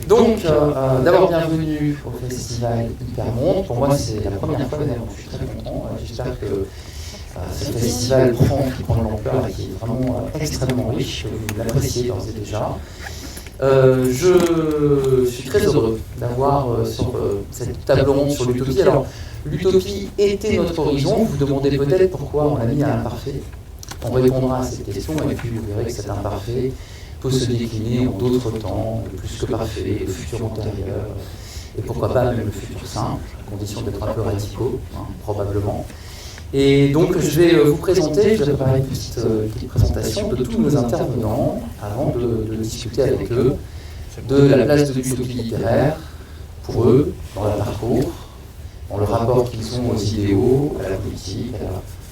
Donc, d'abord, bienvenue au Festival Hypermonde. Pour moi, c'est la première fois, d'ailleurs, je suis très content. J'espère que ce festival prend de l'ampleur et qui est vraiment extrêmement riche, que vous l'appréciez d'ores et déjà. Je suis très heureux d'avoir sur cette table ronde sur l'utopie. Alors, l'utopie était notre horizon. Vous vous demandez peut-être pourquoi on l'a mis à imparfait. On répondra à cette question et puis vous verrez que cet imparfait peut se décliner en d'autres temps, le plus que parfait, le futur antérieur, et pourquoi pas même le futur simple, à condition d'être un peu radicaux, probablement. Et donc je vais vous présenter, je vais préparer une petite présentation de tous nos intervenants avant de discuter avec eux de la place de l'utopie littéraire pour eux, dans leur parcours, dans le rapport qu'ils ont aux idéaux, à la politique,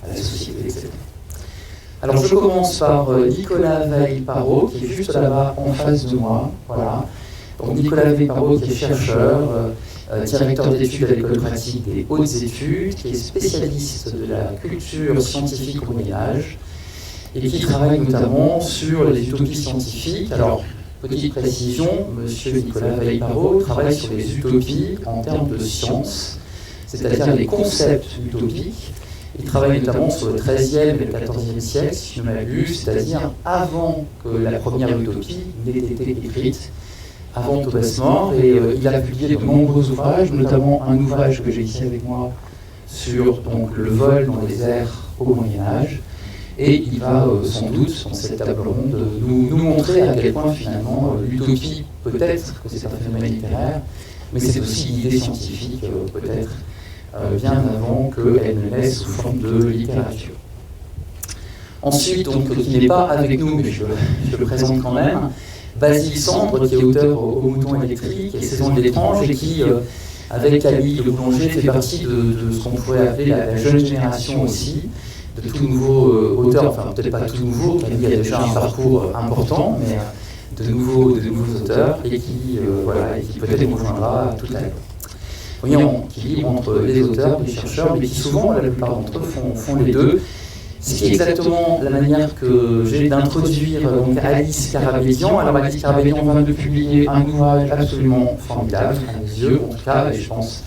à la société, etc. Alors je commence par Nicolas Veil-Parot, qui est juste là-bas en face de moi. Voilà. Donc Nicolas Veil-Parot, qui est chercheur, directeur d'études à l'école pratique des hautes études, qui est spécialiste de la culture scientifique au Moyen-Âge, et qui travaille notamment sur les utopies scientifiques. Alors, petite précision, monsieur Nicolas Veil-Parot travaille sur les utopies en termes de science, c'est-à-dire les concepts utopiques. Il travaille notamment sur le XIIIe et le XIVe siècle, si je ne m'abuse, c'est-à-dire avant que la première utopie n'ait été écrite, avant Thomas More, et il a publié de nombreux ouvrages, notamment un ouvrage que j'ai ici avec moi sur donc, le vol dans les airs au Moyen-Âge, et il va sans doute, dans cette table ronde, nous montrer à quel point finalement l'utopie, peut-être que c'est un phénomène littéraire, mais c'est aussi l'idée scientifique, peut-être, bien avant qu'elle ne naisse sous forme de littérature. Ensuite, donc, qui n'est pas avec nous, mais je le présente quand même, Basile Sandre, qui est auteur au Mouton électrique et Saison de l'étrange, et qui, avec Camille Le Boulanger, fait partie de ce qu'on pourrait appeler la jeune génération aussi, de tout nouveaux auteurs, enfin peut-être pas tout nouveau, Camille a déjà un parcours important, mais de nouveaux auteurs, et qui, voilà, et qui peut-être nous rejoindra tout à l'heure. Voyons, qui libre entre les auteurs, les chercheurs, mais qui souvent, la plupart d'entre eux, font les deux. Ce qui est exactement la manière que j'ai d'introduire donc Alice Karabédian. Alors Alice Karabédian vient de publier un ouvrage absolument formidable, à mes yeux, en tout cas, et je pense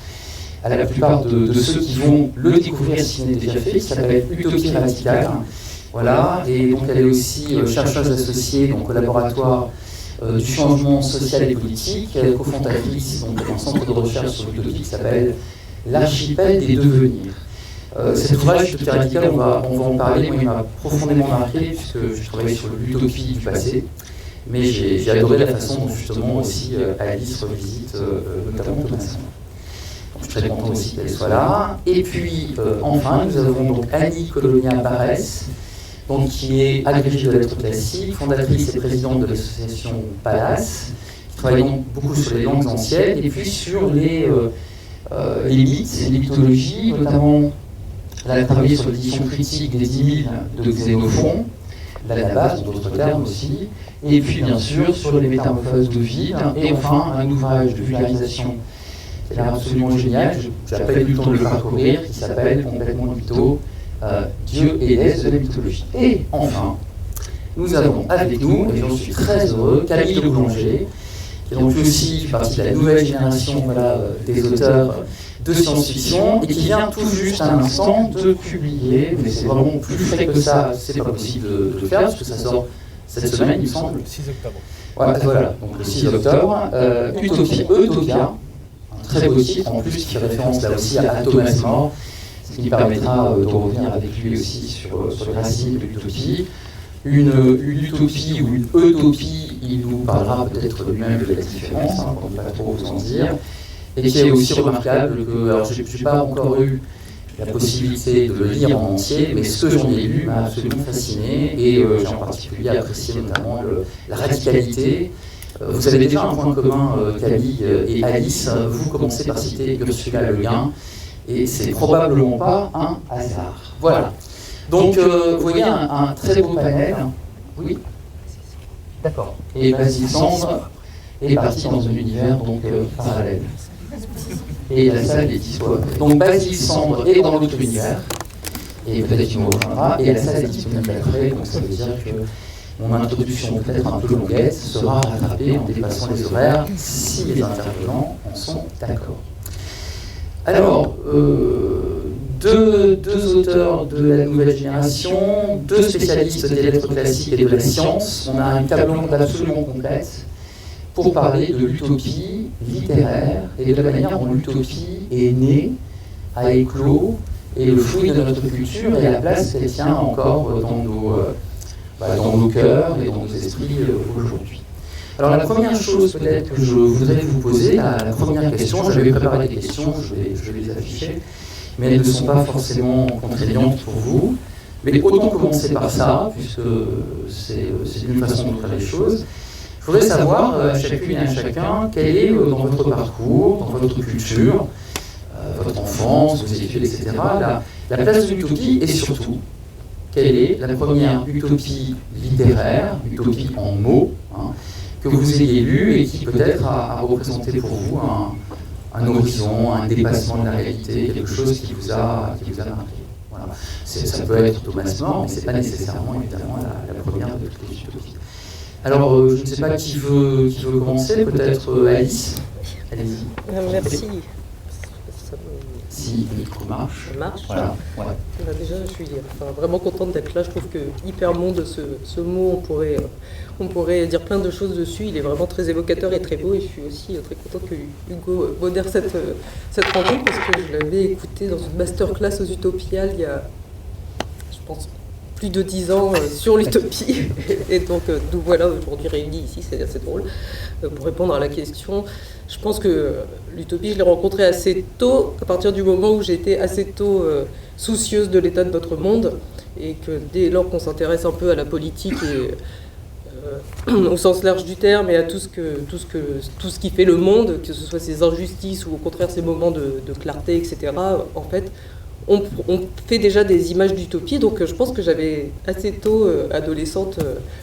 à la plupart de ceux qui vont le découvrir s'il n'est déjà fait, qui s'appelle Utopie radicale. Voilà, et donc elle est aussi chercheuse associée donc, au laboratoire du changement social et politique, cofondatrice d'un centre de recherche sur l'utopie qui s'appelle l'Archipel des devenirs. Cet ouvrage, Utopie radicale, on va en parler. Moi, il m'a profondément marqué puisque je travaille sur l'utopie du passé, mais j'ai adoré la façon dont justement aussi Alice revisite notamment Thomas More. Donc, je suis très content aussi qu'elle soit là. Et puis enfin, nous avons donc Annie Colonia-Barès, donc, qui est agrégée de lettres classiques, fondatrice et présidente de l'association Palace, qui travaille donc beaucoup sur les langues anciennes et puis sur les mythes et les mythologies, notamment elle a travaillé sur l'édition critique des 10 000 de Xénophon, l'Anabase, d'autres termes aussi, et puis bien sûr sur les métamorphoses d'Ovide, et enfin un ouvrage de vulgarisation qui a l'air absolument génial, je n'ai pas eu le temps de le parcourir, qui s'appelle complètement mytho, Dieu et l'aise de la mythologie. Et enfin, nous avons avec nous, et j'en suis très heureux, Camille Le Boulanger, qui est donc aussi partie de la nouvelle génération voilà, des auteurs de science-fiction, et qui vient tout juste à l'instant de publier, mais c'est vraiment plus frais que ça, c'est pas possible de le faire, parce que ça sort cette semaine, il me semble. Le 6 octobre. Voilà, donc le 6 octobre, Utopia, un très beau titre, en plus qui fait référence là aussi à Thomas More, ce qui permettra de revenir avec lui aussi sur les racines de l'utopie. Une utopie ou une utopie, il nous parlera peut-être lui-même de la différence, pour ne pas trop vous en dire, et qui est aussi remarquable que, alors je n'ai pas encore eu la possibilité de le lire en entier, mais ce que j'en ai lu m'a absolument fasciné, et j'ai en particulier apprécié notamment la radicalité. Vous avez déjà un point commun, Camille et Alice, vous commencez par citer Ursula Le Guin, et c'est probablement pas un hasard. Voilà. Donc, vous voyez un très beau panel. Oui. D'accord. Et Basile Sandre est parti dans un univers donc parallèle. Et la salle est disponible. Donc Basile Sandre est dans l'autre univers, et peut-être qu'il nous rejoindra, et la salle est disponible après, donc ça veut dire Mon introduction, peut-être un peu longuette, sera rattrapée en dépassant les horaires si les intervenants en sont d'accord. Alors, deux auteurs de la nouvelle génération, deux spécialistes des lettres classiques et de la science. On a une table ronde absolument complète pour parler de l'utopie littéraire et de la manière dont l'utopie est née, a éclos, est le fruit de notre culture et la place qu'elle tient encore dans nos cœurs et dans nos esprits aujourd'hui. Alors la première chose peut-être que je voudrais vous poser, la première question, j'avais préparé des questions, je vais les afficher, mais elles ne sont pas forcément contraignantes pour vous. Mais autant commencer par ça, puisque c'est une façon de faire les choses. Je voudrais savoir, à chacune et à chacun, quel est dans votre parcours, dans votre culture, votre enfance, vos études, etc., la place de l'utopie et surtout, quelle est la première utopie littéraire, utopie en mots, que vous ayez lue et qui peut-être a représenté pour vous un horizon, un dépassement de la réalité, quelque chose qui vous a marqué. Voilà. Ça peut être Thomas More, mais ce n'est pas nécessairement évidemment la première de toutes les utopies. Alors, je ne sais pas qui veut commencer, peut-être Alice. Allez-y. Merci. Si le micro marche. Ça marche. Voilà. Ouais. Déjà, je suis vraiment contente d'être là. Je trouve que hypermonde, ce mot, on pourrait dire plein de choses dessus. Il est vraiment très évocateur et très beau. Et je suis aussi très contente que Hugo modère cette rencontre parce que je l'avais écouté dans une masterclass aux Utopiales il y a, je pense, plus de 10 ans sur l'utopie. Et donc, nous voilà aujourd'hui réunis ici. C'est assez drôle pour répondre à la question. Je pense que l'utopie, je l'ai rencontrée assez tôt, à partir du moment où j'étais assez tôt soucieuse de l'état de notre monde, et que dès lors qu'on s'intéresse un peu à la politique et au sens large du terme, et à tout ce qui fait le monde, que ce soit ses injustices ou au contraire ses moments de clarté, etc., en fait, on fait déjà des images d'utopie. Donc je pense que j'avais assez tôt, adolescente,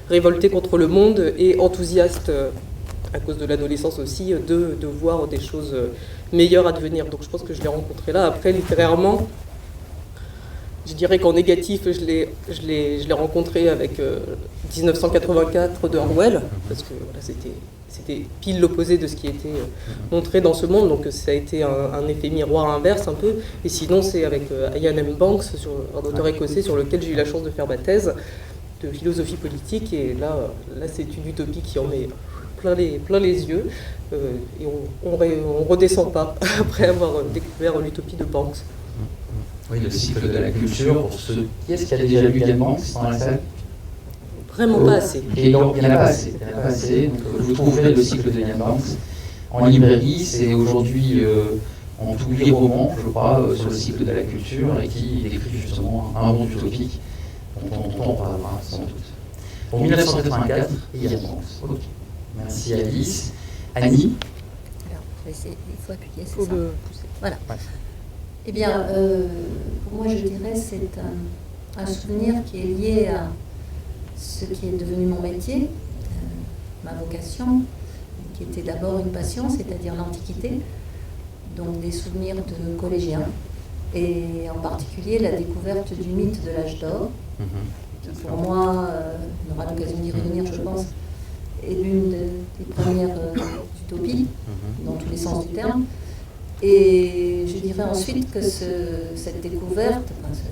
révoltée contre le monde et enthousiaste, à cause de l'adolescence aussi, de voir des choses meilleures à devenir. Donc je pense que je l'ai rencontré là. Après, littérairement, je dirais qu'en négatif, je l'ai rencontré avec 1984 de Orwell, parce que voilà, c'était pile l'opposé de ce qui était montré dans ce monde. Donc ça a été un effet miroir inverse un peu. Et sinon, c'est avec Ian M. Banks, un auteur écossais sur lequel j'ai eu la chance de faire ma thèse de philosophie politique. Et là c'est une utopie qui en met plein les yeux, et on redescend pas après avoir découvert l'utopie de Banks. Oui, le cycle de la culture, pour ceux... Qui est-ce qui a déjà lu Yann Banks dans la salle? Vraiment pas assez. Et donc, il n'y en a pas assez. Donc, vous trouverez le cycle de Yann Banks en librairie. C'est aujourd'hui en tout 8 romans, je crois, sur le cycle de la culture, et qui décrit justement un monde utopique dont on parlera sans doute. Pour 1984, Yann Banks. Ok. Merci Alice. Annie. Alors, il faut appuyer, c'est ça. Voilà. Ouais. Eh bien, pour moi, je dirais c'est un souvenir qui est lié à ce qui est devenu mon métier, ma vocation, qui était d'abord une passion, c'est-à-dire l'Antiquité, donc des souvenirs de collégiens, et en particulier la découverte du mythe de l'âge d'or, qui pour moi, on aura l'occasion d'y revenir, je pense, est l'une des premières utopies, dans tous les sens du terme. Et je dirais ensuite que cette découverte,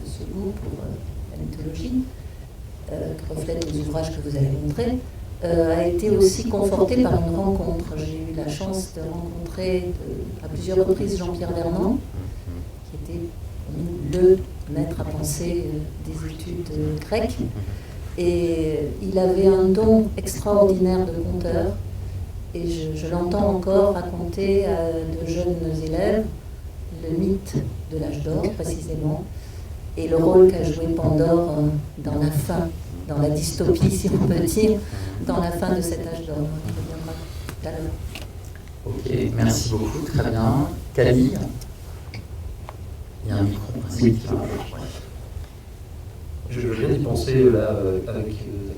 ce goût pour la mythologie, qui reflète les ouvrages que vous avez montrés, a été aussi conforté par une rencontre. J'ai eu la chance de rencontrer à plusieurs reprises Jean-Pierre Vernant, qui était le maître à penser des études grecques. Et il avait un don extraordinaire de conteur, et je l'entends encore raconter à de jeunes élèves le mythe de l'âge d'or précisément, et le rôle qu'a joué Pandore dans la fin, dans la dystopie si on peut dire, dans la fin de cet âge d'or. On reviendra tout à l'heure. Ok, merci beaucoup, très bien. Camille, il y a un micro. Oui. Je viens d'y penser là avec ta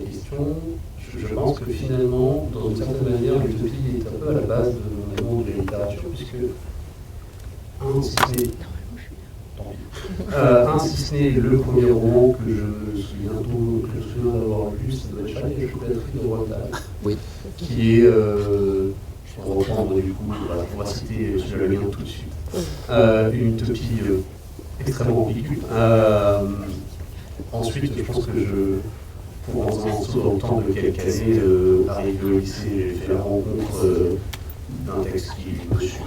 question. Je pense que finalement, dans une certaine manière, l'utopie est un peu à la base de mon amour de la littérature, puisque, c'était... Tant pis. Si ce n'est le premier roman que je me souviens d'avoir lu, ça doit être Charlie et la chocolaterie de Rwanda, Oui. qui est, je vais reprendre du coup, voilà, on va citer le lien tout de suite, une utopie extrêmement ambiguë. Ensuite, je pense que pour dans le temps de quelques années, arrivé au lycée, j'ai fait la rencontre d'un texte qui me suit,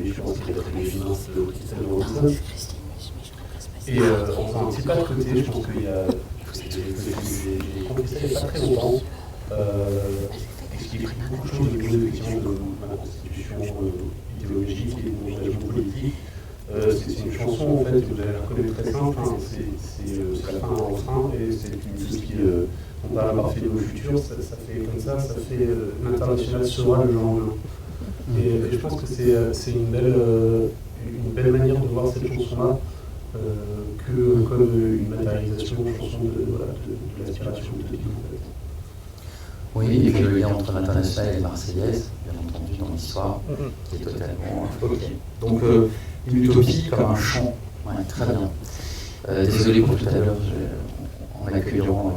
je pense qu'il est très féminin, c'est le Christelle Robinson. Et en faisant un petit pas de côté, je pense qu'il y a. J'ai compris ça il n'y a pas très longtemps. Et ce qui explique beaucoup de choses au niveau effectivement de ma constitution idéologique et de mon engagement politique. C'est une chanson en fait, vous allez la reconnaître très simple, hein, c'est la fin d'un refrain et c'est une musique on va avoir fait de nos futurs, ça fait comme ça fait l'international sera le genre humain. Et je pense que c'est une belle manière de voir cette chanson-là que comme une matérialisation de chanson de l'aspiration de vie en fait. Oui, et puis le lien entre l'international et la marseillaise, bien entendu, dans l'histoire, qui est totalement... Ok. Donc, une utopie comme un chant. Ouais, très bien. Désolé pour tout à l'heure, en accueillant...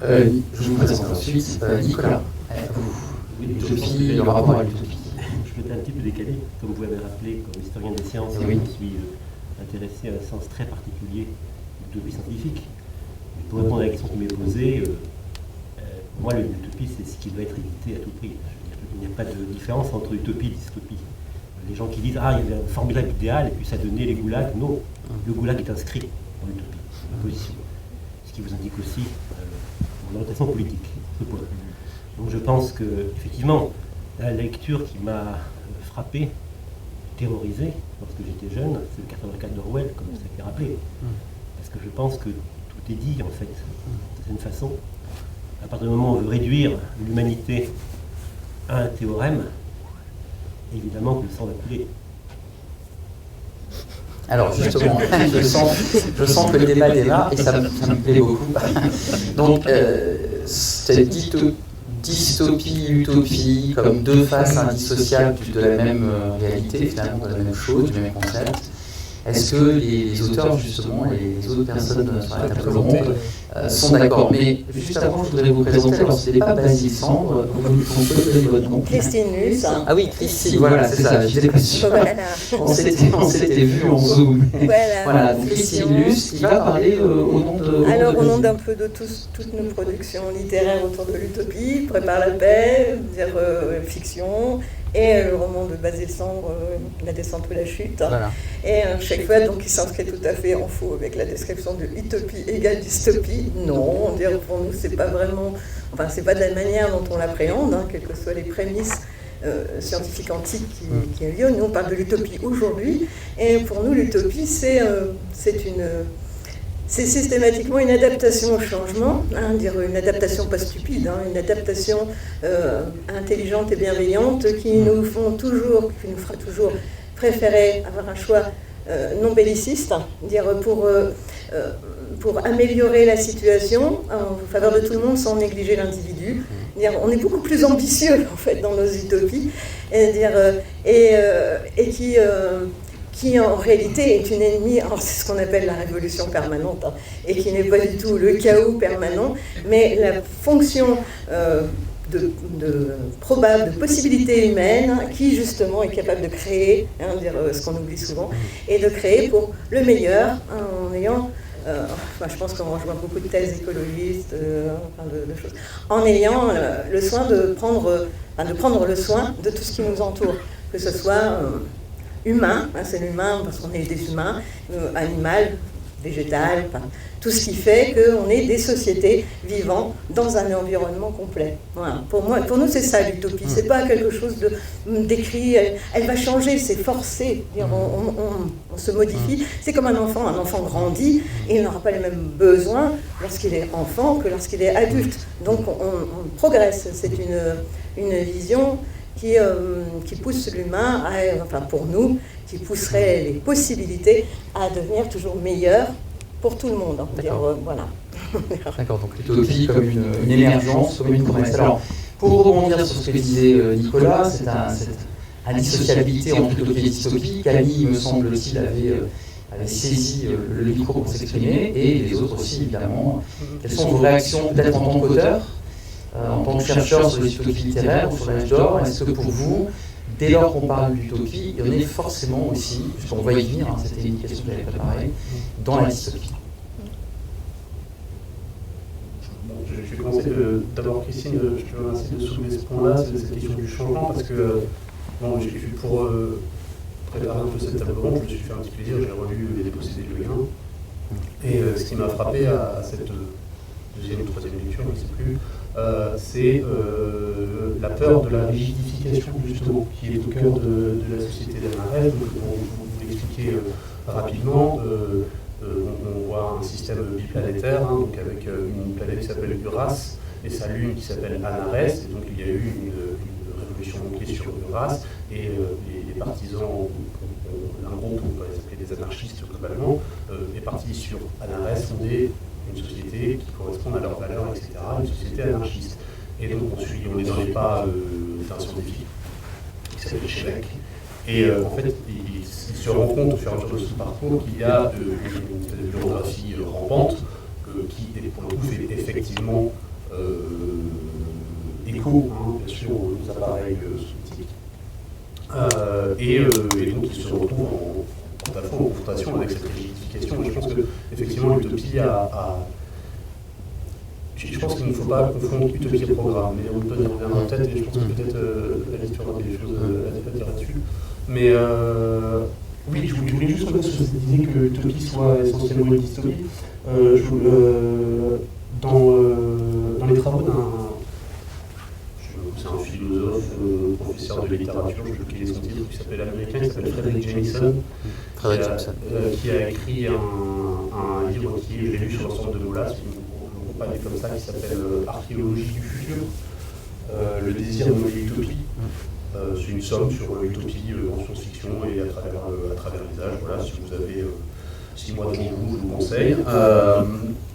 je vous présente ensuite Nicolas. L'utopie, le rapport à l'utopie. Je m'étais un petit peu décalé, comme vous l'avez rappelé, comme historien des sciences, je me suis intéressé à un sens très particulier de l'utopie scientifique. Pour répondre à la question qui m'est posée, pour moi, l'utopie, c'est ce qui doit être évité à tout prix. Il n'y a pas de différence entre utopie et dystopie. Les gens qui disent « Ah, il y avait un formidable idéal et puis ça donnait les goulags ». Non, le goulag est inscrit dans l'utopie, dans la position. Ce qui vous indique aussi mon orientation politique, ce point. Donc je pense que, effectivement, la lecture qui m'a frappé, terrorisé lorsque j'étais jeune, c'est le 84 d'Orwell, comme ça a été rappelé. Parce que je pense que tout est dit, en fait, d'une certaine façon. À partir du moment où on veut réduire l'humanité à un théorème, évidemment que le sang va couler. Alors justement, je sens que le débat démarre et ça me plaît beaucoup. Donc, cette dystopie, utopie, comme deux faces indissociables de la même réalité, finalement de la même chose, du même concept. Est-ce que les auteurs, justement, et les autres personnes sur la table ronde sont d'accord? Mais juste avant, je voudrais vous présenter, alors ce n'est pas Basile Sambre, on peut donner votre nom. Christine Luce. Ah oui, Christine, voilà, c'est ça, j'étais pas sûr. Voilà. On s'était vu en Zoom. Voilà, donc Christine Luce, qui va parler au nom de... Alors, au nom d'un peu de toutes nos productions littéraires autour de l'utopie, Prépare la paix, dire fiction, et le roman de Basile Sambre, La descente ou la chute. Voilà. Et chaque fois, donc, il s'inscrit tout à fait en faux avec la description de utopie égale dystopie. Non, pour nous, c'est pas vraiment, enfin, c'est pas de la manière dont on l'appréhende, hein, quelles que soient les prémices scientifiques antiques qui ont lieu. Nous, on parle de l'utopie aujourd'hui, et pour nous, l'utopie, c'est systématiquement une adaptation au changement, hein, dire une adaptation pas stupide, hein, une adaptation intelligente et bienveillante qui nous fera toujours préférer avoir un choix non belliciste, dire pour améliorer la situation en faveur de tout le monde sans négliger l'individu. Dire, on est beaucoup plus ambitieux en fait dans nos utopies et qui en réalité est une ennemie, alors c'est ce qu'on appelle la révolution permanente, hein, et qui n'est pas du tout le chaos permanent, mais la fonction probable de possibilité humaine qui justement est capable de créer, hein, ce qu'on oublie souvent, et de créer pour le meilleur, hein, en ayant, je pense qu'on rejoint beaucoup de thèses écologistes, de choses, en ayant le soin de prendre le soin de tout ce qui nous entoure, que ce soit humain, hein, c'est l'humain parce qu'on est des humains, animal, végétal, tout ce qui fait qu'on est des sociétés vivant dans un environnement complet. Voilà. Pour nous, c'est ça l'utopie. C'est pas quelque chose d'écrit. Elle va changer, c'est forcé. On se modifie. C'est comme un enfant. Un enfant grandit et il n'aura pas les mêmes besoins lorsqu'il est enfant que lorsqu'il est adulte. Donc on progresse. C'est une vision qui pousse l'humain, enfin pour nous, qui pousserait les possibilités à devenir toujours meilleur pour tout le monde. Voilà. D'accord, donc l'utopie comme une émergence, comme une promesse. Alors, pour rebondir sur ce que disait Nicolas, cette indissociabilité entre utopie et dystopie, Camille, me semble-t-il, avait avait saisi le micro pour s'exprimer, et les autres aussi, évidemment. Quelles sont vos réactions, peut-être en tant qu'auteur, en tant que chercheur sur les utopies littéraires ou sur l'âge d'or? Est-ce que pour vous, dès lors qu'on parle d'utopie, il y en est forcément aussi, puisqu'on va y venir, hein, c'était une question que j'avais préparée, dans la dystopie? Je vais commencer. D'abord, Christine, je te remercie de soulever ce point-là, cette question du changement, parce que pour préparer un peu cette table ronde, je me suis fait un petit plaisir, j'ai relu Les Dépossédés du Béguin. Et ce qui m'a frappé à cette deuxième ou troisième lecture, je ne sais plus, c'est la peur de la rigidification, justement, qui est au cœur de la société d'Anarès. Donc, pour vous l'expliquer rapidement, on voit un système biplanétaire, hein, donc avec une planète qui s'appelle Uras et sa lune qui s'appelle Anarès. Et donc il y a eu une révolution manquée sur Uras, et les partisans, un groupe, on va les appeler des anarchistes globalement, est parti sur Anarès, fonder une société qui correspond à leurs valeurs, etc., une société anarchiste. Et donc on est dans les pas d'un scientifique qui s'appelle Chevek. Et en fait, il se rend compte au fur et à mesure de ce parcours qu'il y a une bureaucratie rampante qui, pour le coup, fait effectivement écho, hein, bien sûr, aux appareils soviétiques. Et donc, il se retrouve en confrontation avec cette rigidification. Et je pense qu'effectivement, l'utopie je pense qu'il ne faut pas confondre utopie et programme, mais on peut y revenir en tête, et je pense que peut-être Alice aura des choses à dire là-dessus. Mais oui, je voulais juste revenir sur cette idée que l'utopie soit essentiellement une dystopie. Dans les travaux c'est un philosophe, professeur de littérature, je sais plus son titre, qui s'appelle américain, qui s'appelle Frederick Jameson, qui a écrit un livre qui est lu sur l'ensemble de Molas, on peut pas dire comme ça, qui s'appelle Archéologie du futur, le désir de l'utopie. C'est une somme sur l'utopie en science-fiction et à travers les âges. Voilà, si vous avez 6 mois devant vous, je vous conseille.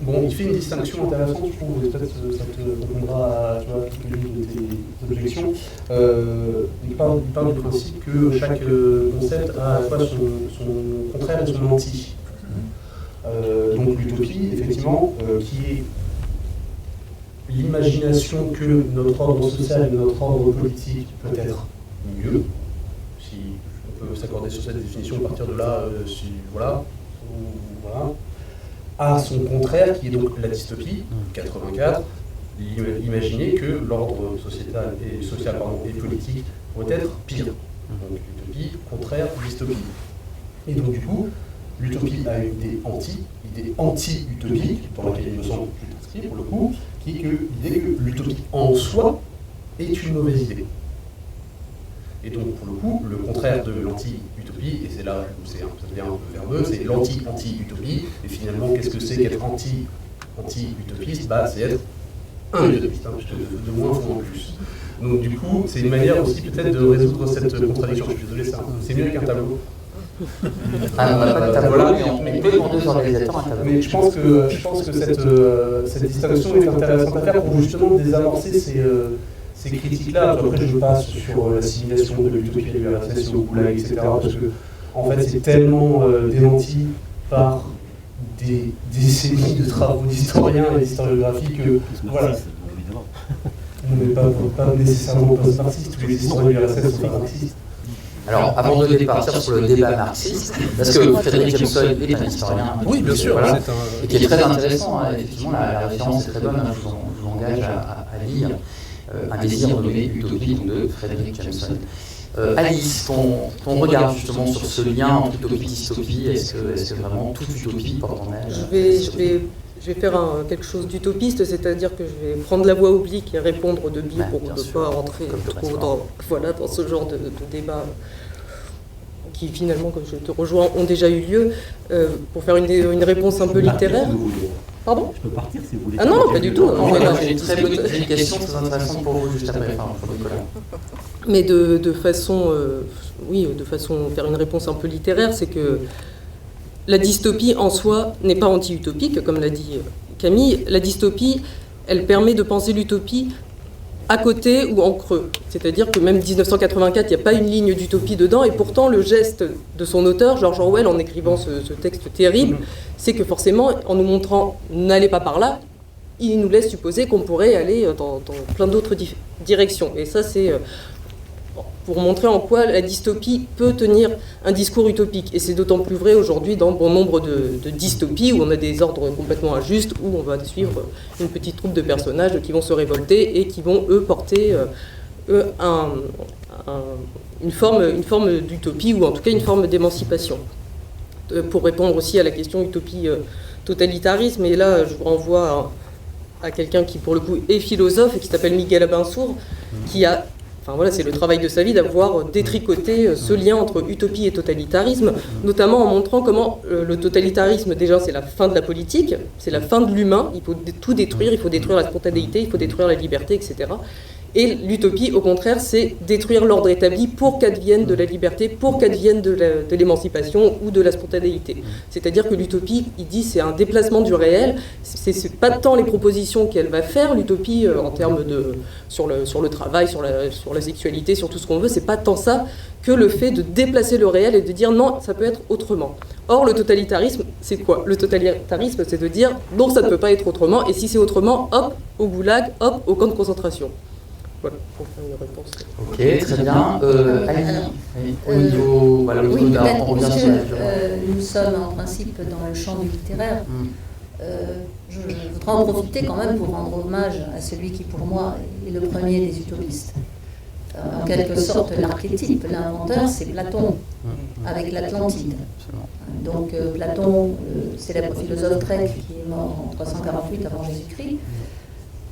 Bon, il fait une distinction intéressante, je trouve, peut-être ça te répondra à quelques-unes de tes objections. Il parle du principe que chaque concept a à la fois son contraire et son anti. Donc l'utopie, effectivement, qui est l'imagination que notre ordre social et notre ordre politique peut être mieux, si on peut s'accorder sur cette définition, à partir de là, voilà, à son contraire, qui est donc la dystopie, 84, imaginer que l'ordre social et politique pourrait être pire. Donc l'utopie, contraire, dystopie. Et donc du coup, l'utopie a une idée anti-utopique, dans laquelle il me semble que je suis inscrit pour le coup, qui est l'idée que l'utopie en soi est une mauvaise idée. Et donc, pour le coup, le contraire de l'anti-utopie, et c'est là où ça devient un peu verbeux, c'est l'anti-anti-utopie. Et finalement, qu'est-ce que c'est qu'être anti-utopiste? C'est être un utopiste, de moins ou en plus. Donc, du coup, c'est une manière aussi peut-être de résoudre cette contradiction. Je suis désolé, c'est mieux qu'un tableau. On n'a pas de tableau là, mais on peut demander aux organisateurs un tableau. Mais je pense que cette distinction est intéressante à faire pour justement désamorcer ces critiques-là. Après, je passe sur l'assimilation de l'utopie à l'URSS au Goulag, etc. Parce que, en fait, c'est tellement démenti par des décennies de travaux d'historiens et d'historiographie que, voilà. On n'est pas nécessairement post-marxiste, tous les historiens de l'URSS sont pas marxistes. Alors, avant de partir sur le débat marxiste, parce que Frederick Jameson est un historien, oui, bien sûr, voilà, et qui est très intéressant, hein, effectivement, la référence est très bonne, je vous engage à lire Un désir nommé Utopie de Frederick Jameson. Alice, ton regard justement sur ce lien entre utopie et dystopie, est-ce que vraiment toute utopie porte en elle? Je vais faire quelque chose d'utopiste, c'est-à-dire que je vais prendre la voie oblique et répondre de biais pour ne pas rentrer trop dans ce genre de débat qui finalement, comme je te rejoins, ont déjà eu lieu, pour faire une réponse un peu littéraire. Pardon? Je peux partir si vous voulez. Ah non, pas du tout. J'ai une question très intéressante pour vous juste après, mais de façon faire une réponse un peu littéraire, c'est que la dystopie en soi n'est pas anti-utopique, comme l'a dit Camille. La dystopie, elle permet de penser l'utopie à côté ou en creux. C'est-à-dire que même 1984, il n'y a pas une ligne d'utopie dedans, et pourtant le geste de son auteur, George Orwell, en écrivant ce texte terrible, c'est que forcément, en nous montrant « n'allez pas par là », il nous laisse supposer qu'on pourrait aller dans plein d'autres directions. Et ça, c'est pour montrer en quoi la dystopie peut tenir un discours utopique. Et c'est d'autant plus vrai aujourd'hui dans bon nombre de dystopies où on a des ordres complètement injustes, où on va suivre une petite troupe de personnages qui vont se révolter et qui vont, eux, porter une forme d'utopie, ou en tout cas une forme d'émancipation. Pour répondre aussi à la question utopie-totalitarisme, et là je vous renvoie à quelqu'un qui pour le coup est philosophe et qui s'appelle Miguel Abensour, qui a, enfin voilà, c'est le travail de sa vie d'avoir détricoté ce lien entre utopie et totalitarisme, notamment en montrant comment le totalitarisme, déjà c'est la fin de la politique, c'est la fin de l'humain, il faut tout détruire, il faut détruire la spontanéité, il faut détruire la liberté, etc. Et l'utopie, au contraire, c'est détruire l'ordre établi pour qu'advienne de la liberté, pour qu'advienne de l'émancipation ou de la spontanéité. C'est-à-dire que l'utopie, il dit, c'est un déplacement du réel. C'est pas tant les propositions qu'elle va faire, l'utopie, en termes de sur le travail, sur la sexualité, sur tout ce qu'on veut, c'est pas tant ça que le fait de déplacer le réel et de dire non, ça peut être autrement. Or, le totalitarisme, c'est quoi? Le totalitarisme, c'est de dire non, ça ne peut pas être autrement, et si c'est autrement, hop, au goulag, hop, au camp de concentration. Voilà, pour faire une réponse. Ok, très bien. Ali, au niveau... Voilà, oui, peut-être, on revient puisque sur la durée. nous sommes en principe dans le champ du littéraire. Je voudrais en profiter quand même pour rendre hommage à celui qui, pour moi, est le premier des utopistes. En quelque sorte, l'archétype, l'inventeur, c'est Platon, avec l'Atlantide. Donc Platon, célèbre philosophe grec qui est mort en 348 avant Jésus-Christ,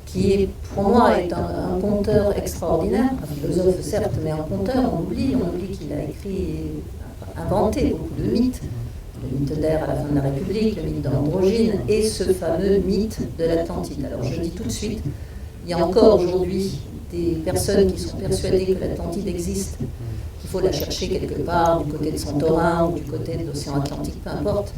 qui pour moi est un conteur extraordinaire, un philosophe certes, mais un conteur, on oublie qu'il a inventé beaucoup de mythes, le mythe d'Air à la fin de la République, le mythe de l'androgyne, et ce fameux mythe de l'Atlantide. Alors je dis tout de suite, il y a encore aujourd'hui des personnes qui sont persuadées que l'Atlantide existe, qu'il faut la chercher quelque part, du côté de Santorin ou du côté de l'océan Atlantique, peu importe.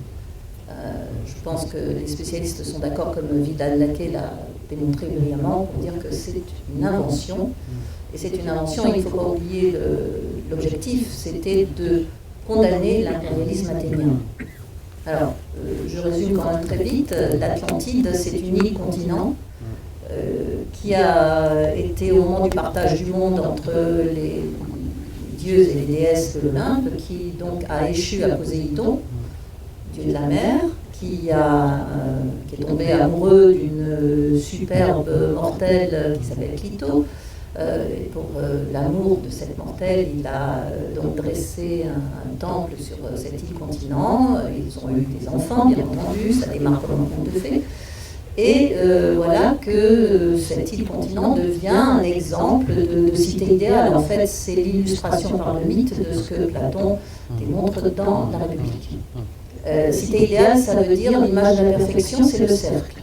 Je pense que les spécialistes sont d'accord, comme Vidal-Naquet l'a démontré brillamment, pour dire que c'est une invention. Et c'est une invention, il ne faut pas oublier l'objectif, c'était de condamner l'impérialisme athénien. Alors, je résume quand même très vite. L'Atlantide, c'est une île-continent qui a été, au moment du partage du monde entre les dieux et les déesses de l'Olympe, qui donc a échu à Poséidon, dieu de la mer, qui est tombé amoureux d'une superbe mortelle qui s'appelle Clito. Et pour l'amour de cette mortelle, il a donc dressé un temple sur cette île-continent. Ils ont eu des enfants, bien entendu, ça démarre comme un conte de fées. Et voilà que cette île-continent devient un exemple de cité idéale. En fait, c'est l'illustration par le mythe de ce que Platon démontre dans la République. Cité idéale, ça veut dire l'image de la perfection, c'est le cercle.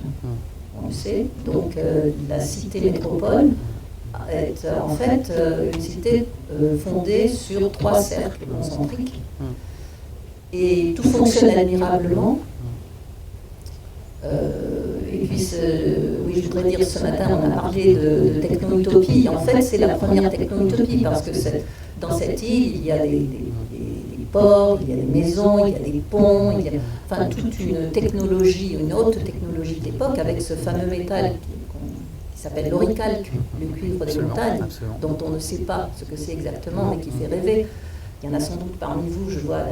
On le sait. Donc la cité métropole est en fait une cité fondée sur 3 cercles concentriques. Et tout fonctionne admirablement. Et puis, oui, je voudrais dire, ce matin, on a parlé de techno-utopie. En fait, c'est la première techno-utopie, parce que dans cette île, il y a des ports, il y a des maisons, il y a des ponts, il y a enfin toute une technologie, une haute technologie d'époque, avec ce fameux métal qui s'appelle l'oricalque, le cuivre des montagnes, dont on ne sait pas ce que c'est exactement, mais qui fait rêver. Il y en a sans doute parmi vous, je vois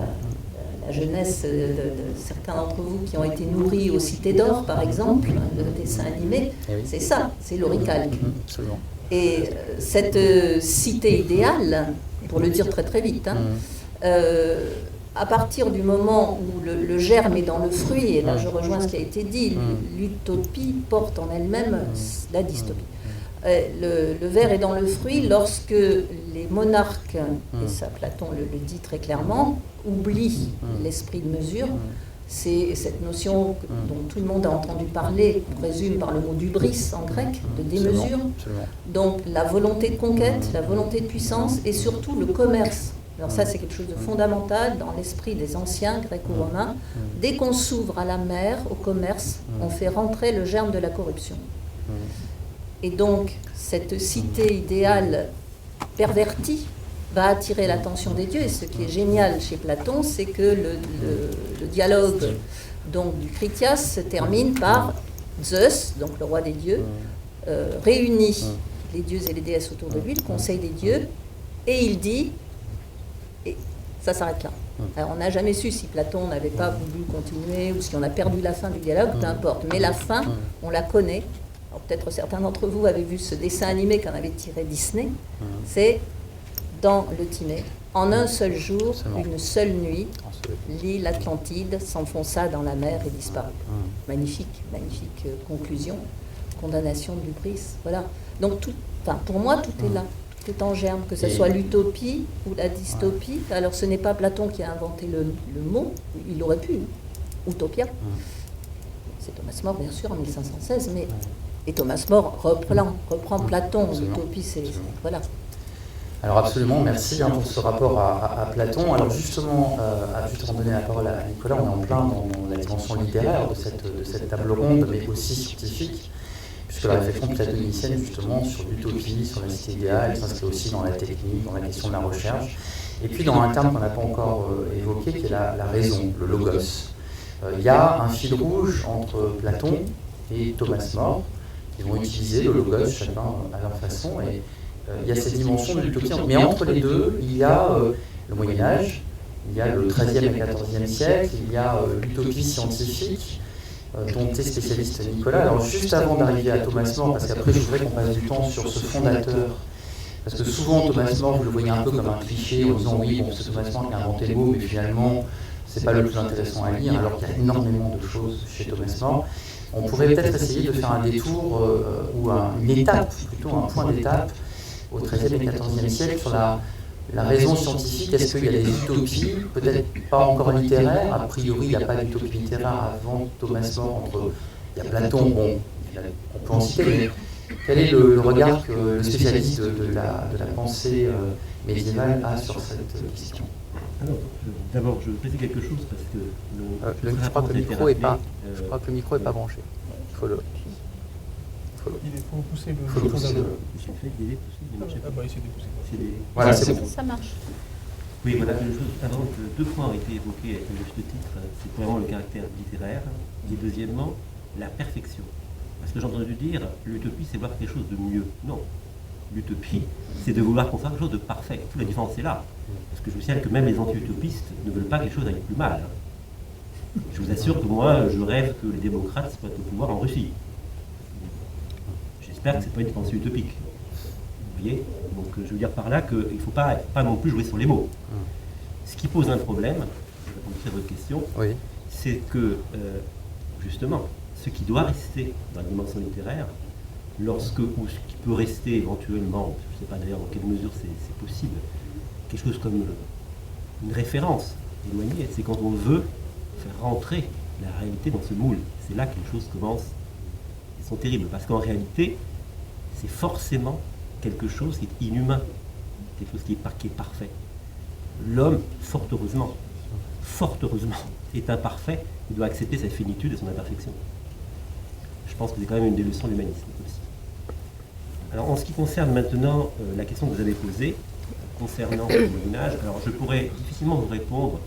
la jeunesse de certains d'entre vous qui ont été nourris aux Cités d'Or, par exemple, le dessin animé, c'est ça, c'est l'oricalque. Et cette cité idéale, pour le dire très très vite, à partir du moment où le germe est dans le fruit, et là je rejoins ce qui a été dit, l'utopie porte en elle-même la dystopie. Le ver est dans le fruit lorsque les monarques, et ça Platon le dit très clairement, oublient l'esprit de mesure. C'est cette notion dont tout le monde a entendu parler, on résume par le mot hubris en grec, de démesure. Donc la volonté de conquête, la volonté de puissance et surtout le commerce. Alors ça, c'est quelque chose de fondamental dans l'esprit des anciens gréco-romains. Dès qu'on s'ouvre à la mer, au commerce, on fait rentrer le germe de la corruption. Et donc, cette cité idéale pervertie va attirer l'attention des dieux. Et ce qui est génial chez Platon, c'est que le dialogue donc, du Critias se termine par Zeus, donc le roi des dieux, réunit les dieux et les déesses autour de lui, le conseil des dieux, et il dit, et ça s'arrête là. Alors on n'a jamais su si Platon n'avait pas voulu continuer ou si on a perdu la fin du dialogue, peu importe. Mais la fin, on la connaît. Alors peut-être certains d'entre vous avaient vu ce dessin animé qu'en avait tiré Disney. C'est dans le Tinée, en un seul jour, une seule nuit, l'île Atlantide s'enfonça dans la mer et disparut. Magnifique, magnifique conclusion, condamnation de l'hubris. Voilà. Donc pour moi, tout est là. Tout est en germe, que ce soit l'utopie ou la dystopie. Alors ce n'est pas Platon qui a inventé le mot, il aurait pu, utopia. C'est Thomas More, bien sûr, en 1516, mais et Thomas More reprend Platon, l'utopie, c'est voilà. Alors absolument, merci pour ce rapport à Platon. Alors justement, juste avant de donner la parole à Nicolas, on est en plein dans la dimension littéraire de cette table ronde, mais aussi scientifique, puisque la réflexion platonicienne, justement, sur l'utopie, sur la cité idéale, s'inscrit aussi dans la technique, dans la question de la recherche, et puis dans un terme qu'on n'a pas encore évoqué, qui est la raison, le logos. Il y a un fil rouge entre Platon et Thomas More, qui vont utiliser le logos, chacun à leur façon, et il y a cette dimension de l'utopie. Mais entre les deux, il y a le Moyen-Âge, il y a le XIIIe et XIVe siècle, il y a l'utopie scientifique, dont est spécialiste Nicolas. Alors juste avant d'arriver à Thomas More, parce qu'après je voudrais qu'on passe du temps sur ce fondateur, parce que souvent Thomas More, vous le voyez un peu comme un cliché en disant oui, bon, c'est Thomas More qui a inventé le mot, mais finalement, c'est pas le plus intéressant à lire, alors qu'il y a énormément de choses chez Thomas More. On pourrait peut-être essayer de faire un détour ou une étape, plutôt un point d'étape, au XIIIe et XIVe siècle sur la raison scientifique. Est-ce qu'il y a des utopies, peut-être pas encore littéraires, a priori il n'y a pas d'utopie littéraire avant Thomas More, il y a Platon, bon, on peut en citer, mais quel est le regard que le spécialiste de la pensée médiévale a sur cette question? Alors, d'abord, je veux préciser quelque chose parce que je crois que le micro n'est pas, pas branché. Il faut pousser le faut pousser le... Voilà, c'est bon. Ça marche. Oui, voilà, deux points ont été évoqués avec le juste titre. C'est premièrement le caractère littéraire et deuxièmement la perfection. Parce que j'ai entendu dire l'utopie c'est voir quelque chose de mieux. Non. L'utopie, c'est de vouloir qu'on fasse quelque chose de parfait. Toute la différence est là. Parce que je vous signale que même les anti-utopistes ne veulent pas quelque chose d'aller plus mal. Je vous assure que moi, je rêve que les démocrates soient au pouvoir en Russie. J'espère que ce n'est pas une pensée utopique. Vous voyez? Donc je veux dire par là qu'il ne faut pas non plus jouer sur les mots. Ce qui pose un problème, je vais répondre à votre question, c'est que justement, ce qui doit rester dans la dimension littéraire, ou ce qui peut rester éventuellement, je ne sais pas d'ailleurs dans quelle mesure c'est possible, quelque chose comme une référence éloignée, c'est quand on veut faire rentrer la réalité dans ce moule. C'est là que les choses commencent, elles sont terribles, parce qu'en réalité, c'est forcément quelque chose qui est inhumain, quelque chose qui est parfait. L'homme, fort heureusement, est imparfait, il doit accepter sa finitude et son imperfection. Je pense que c'est quand même une des leçons de l'humanisme aussi. Alors en ce qui concerne maintenant la question que vous avez posée, concernant le Moyen-Âge, alors je pourrais difficilement vous répondre,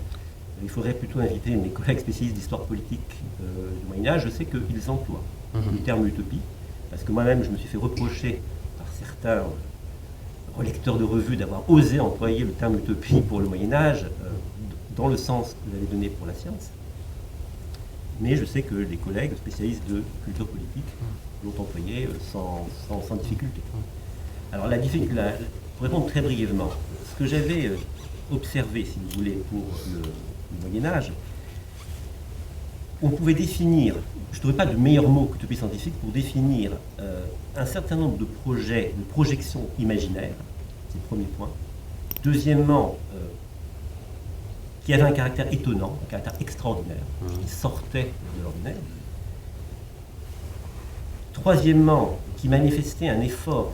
il faudrait plutôt inviter mes collègues spécialistes d'histoire politique du Moyen-Âge. Je sais qu'ils emploient le terme utopie, parce que moi-même je me suis fait reprocher par certains relecteurs de revues d'avoir osé employer le terme utopie pour le Moyen-Âge dans le sens que vous avez donné pour la science. Mais je sais que les collègues spécialistes de culture politique l'ont employé sans difficulté. Alors pour répondre très brièvement, ce que j'avais observé, si vous voulez, pour le Moyen-Âge, on pouvait définir, je ne trouvais pas de meilleur mot qu'utopie scientifique pour définir un certain nombre de projets, de projections imaginaires, c'est le premier point. Deuxièmement, qui avait un caractère étonnant, un caractère extraordinaire, qui sortait de l'ordinaire. Troisièmement, qui manifestait un effort,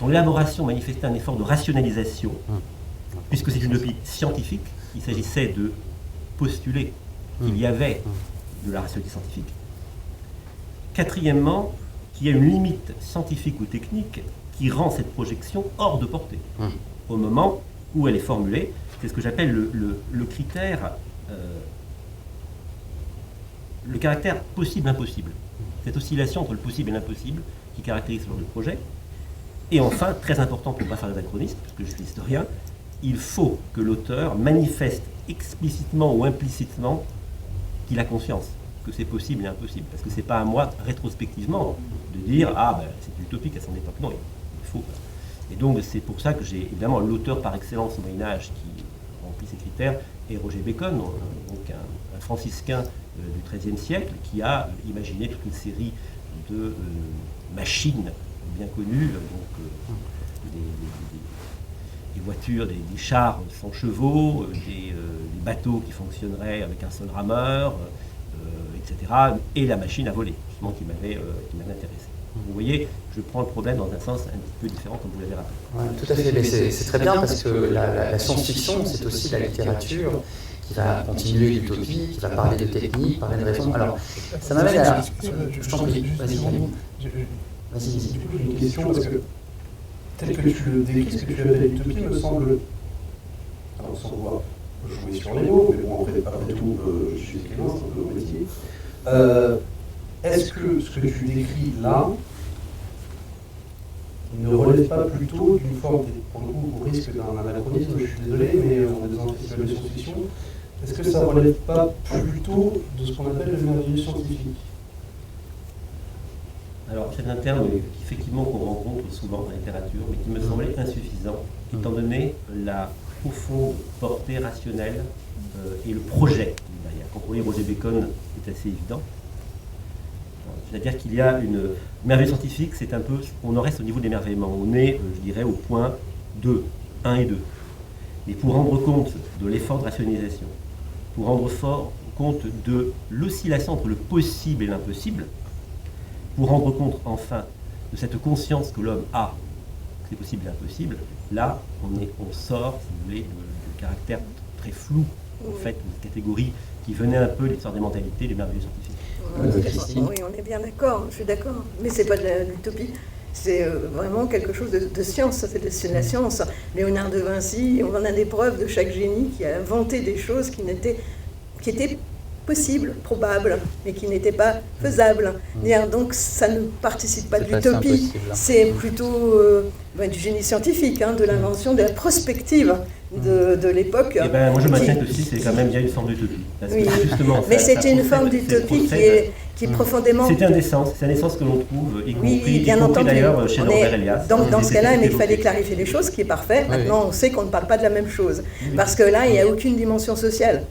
dont l'élaboration manifestait un effort de rationalisation, puisque c'est une utopie scientifique, il s'agissait de postuler qu'il y avait de la rationalité scientifique. Quatrièmement, qu'il y a une limite scientifique ou technique qui rend cette projection hors de portée. Au moment où elle est formulée, c'est ce que j'appelle le critère, le caractère possible-impossible. Cette oscillation entre le possible et l'impossible qui caractérise le projet. Et enfin, très important pour ne pas faire d'anachronisme, parce que je suis historien, il faut que l'auteur manifeste explicitement ou implicitement qu'il a conscience que c'est possible et impossible. Parce que ce n'est pas à moi, rétrospectivement, de dire « Ah, ben, c'est utopique à son époque ». Non, il faut. Et donc, c'est pour ça que j'ai évidemment l'auteur par excellence au Moyen-Âge qui remplit ces critères est Roger Bacon, donc un franciscain du XIIIe siècle qui a imaginé toute une série de machines bien connues, donc des voitures, des chars sans chevaux, des bateaux qui fonctionneraient avec un seul rameur, etc. Et la machine à voler, justement, qui m'avait intéressé. Vous voyez, je prends le problème dans un sens un petit peu différent, comme vous l'avez rappelé. Ouais, tout à fait, mais c'est très bien parce que la science-fiction, c'est aussi la littérature qui va continuer l'utopie, qui va parler de technique, parler de raison. Alors, ça m'amène à... Je t'en prie, vas-y. Vas-y. Du coup, j'ai une question, parce que tel que tu le décris, ce que tu appelles l'utopie me semble, alors sans pouvoir jouer sur les mots, mais bon, après tout, je suis écrivain, c'est un peu mon métier. Est-ce que ce que tu décris là ne relève pas plutôt d'une forme, pour le coup, au risque d'un anachronisme, je suis désolé, mais on est dans un festival de science-fiction, est-ce que ça ne relève pas plutôt de ce qu'on appelle le merveilleux scientifique? Alors, c'est un terme effectivement qu'on rencontre souvent dans la littérature, mais qui me semblait insuffisant, étant donné la profonde portée rationnelle et le projet derrière. Quand on lit Roger Bacon, c'est assez évident. C'est-à-dire qu'il y a une merveille scientifique, c'est un peu, on en reste au niveau de l'émerveillement. On est, je dirais, au point 2, 1 et 2. Et pour rendre compte de l'effort de rationalisation, pour rendre compte de l'oscillation entre le possible et l'impossible, pour rendre compte enfin de cette conscience que l'homme a, que c'est possible et impossible, là, on sort, si vous voulez, du caractère très flou, en fait, de cette catégorie qui venait un peu de l'histoire des mentalités, des merveilleux scientifiques. Oui, on est bien d'accord, je suis d'accord, mais c'est pas de l'utopie, c'est vraiment quelque chose de science, c'est de la science. Léonard de Vinci, on en a des preuves de chaque génie qui a inventé des choses qui étaient possibles, probables, mais qui n'étaient pas faisables. Donc ça ne participe pas de l'utopie, c'est plutôt du génie scientifique, de l'invention, de la prospective de l'époque. Eh ben, moi je maintiens que si, c'est quand même bien une forme d'utopie. Oui, mais c'est une forme d'utopie qui est profondément... C'est un essence que l'on trouve, y compris d'ailleurs chez Norbert Elias. Dans ce cas-là, il fallait clarifier les choses, ce qui est parfait. Maintenant, on sait qu'on ne parle pas de la même chose. Parce que là, il n'y a aucune dimension sociale.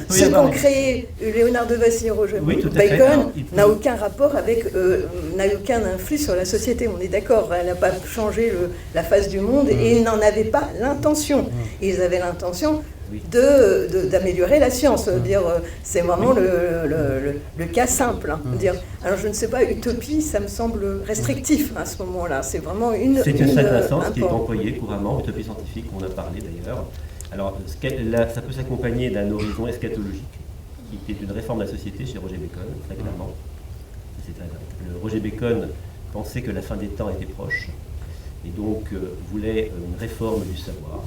Ce qu'ont créé Léonard de Vinci et Roger Bacon n'a aucun rapport avec, n'a aucun influx sur la société. On est d'accord, elle n'a pas changé la face du monde et ils n'en avaient pas l'intention. Ils avaient l'intention d'améliorer la science. C'est vraiment le cas simple. Alors je ne sais pas, utopie, ça me semble restrictif à ce moment-là. C'est vraiment c'est un certain sens qui est employé couramment, utopie scientifique, on a parlé d'ailleurs. Alors ça peut s'accompagner d'un horizon eschatologique, qui est une réforme de la société chez Roger Bacon, très clairement. Roger Bacon pensait que la fin des temps était proche, et donc voulait une réforme du savoir,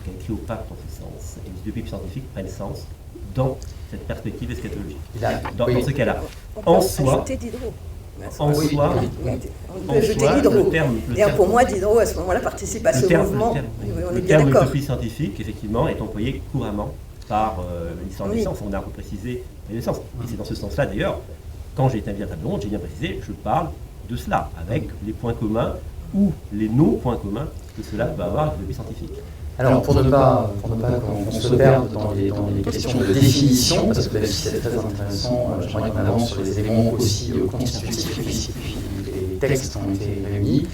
qui a écrit au pape dans ce sens, et les utopies scientifiques prennent sens dans cette perspective eschatologique. Dans ce cas-là, en soi, pour moi, Diderot, à ce moment-là, participe à ce mouvement. Le terme utopie scientifique, effectivement, est employé couramment par l'histoire des sciences. On a reprécisé les sciences. Et c'est dans ce sens-là, d'ailleurs, quand j'ai établi un table ronde, j'ai bien précisé, je parle de cela, avec les points communs ou les non-points communs que cela va avoir avec l'utopie scientifique. Alors, pour ne pas qu'on se perde dans les questions de définition, parce que même si c'est très intéressant, j'aimerais qu'on avance sur les éléments aussi constitutifs, et puis les textes ont été réunis.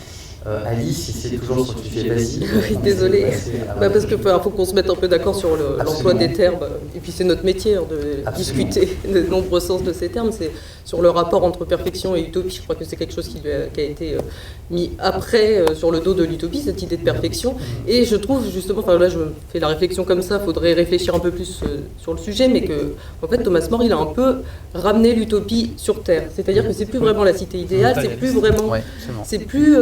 Alice, si c'est toujours sur le sujet, vas-y. Oui, désolée. Parce qu'il faut qu'on se mette un peu d'accord sur l'emploi des termes. Et puis c'est notre métier de discuter de nombreux sens de ces termes. C'est sur le rapport entre perfection et utopie. Je crois que c'est quelque chose qui a été mis après sur le dos de l'utopie, cette idée de perfection. Et je trouve justement, enfin là je fais la réflexion comme ça, il faudrait réfléchir un peu plus sur le sujet, mais que en fait Thomas More il a un peu ramené l'utopie sur Terre. C'est-à-dire que c'est plus vraiment la cité idéale, c'est plus vraiment, c'est plus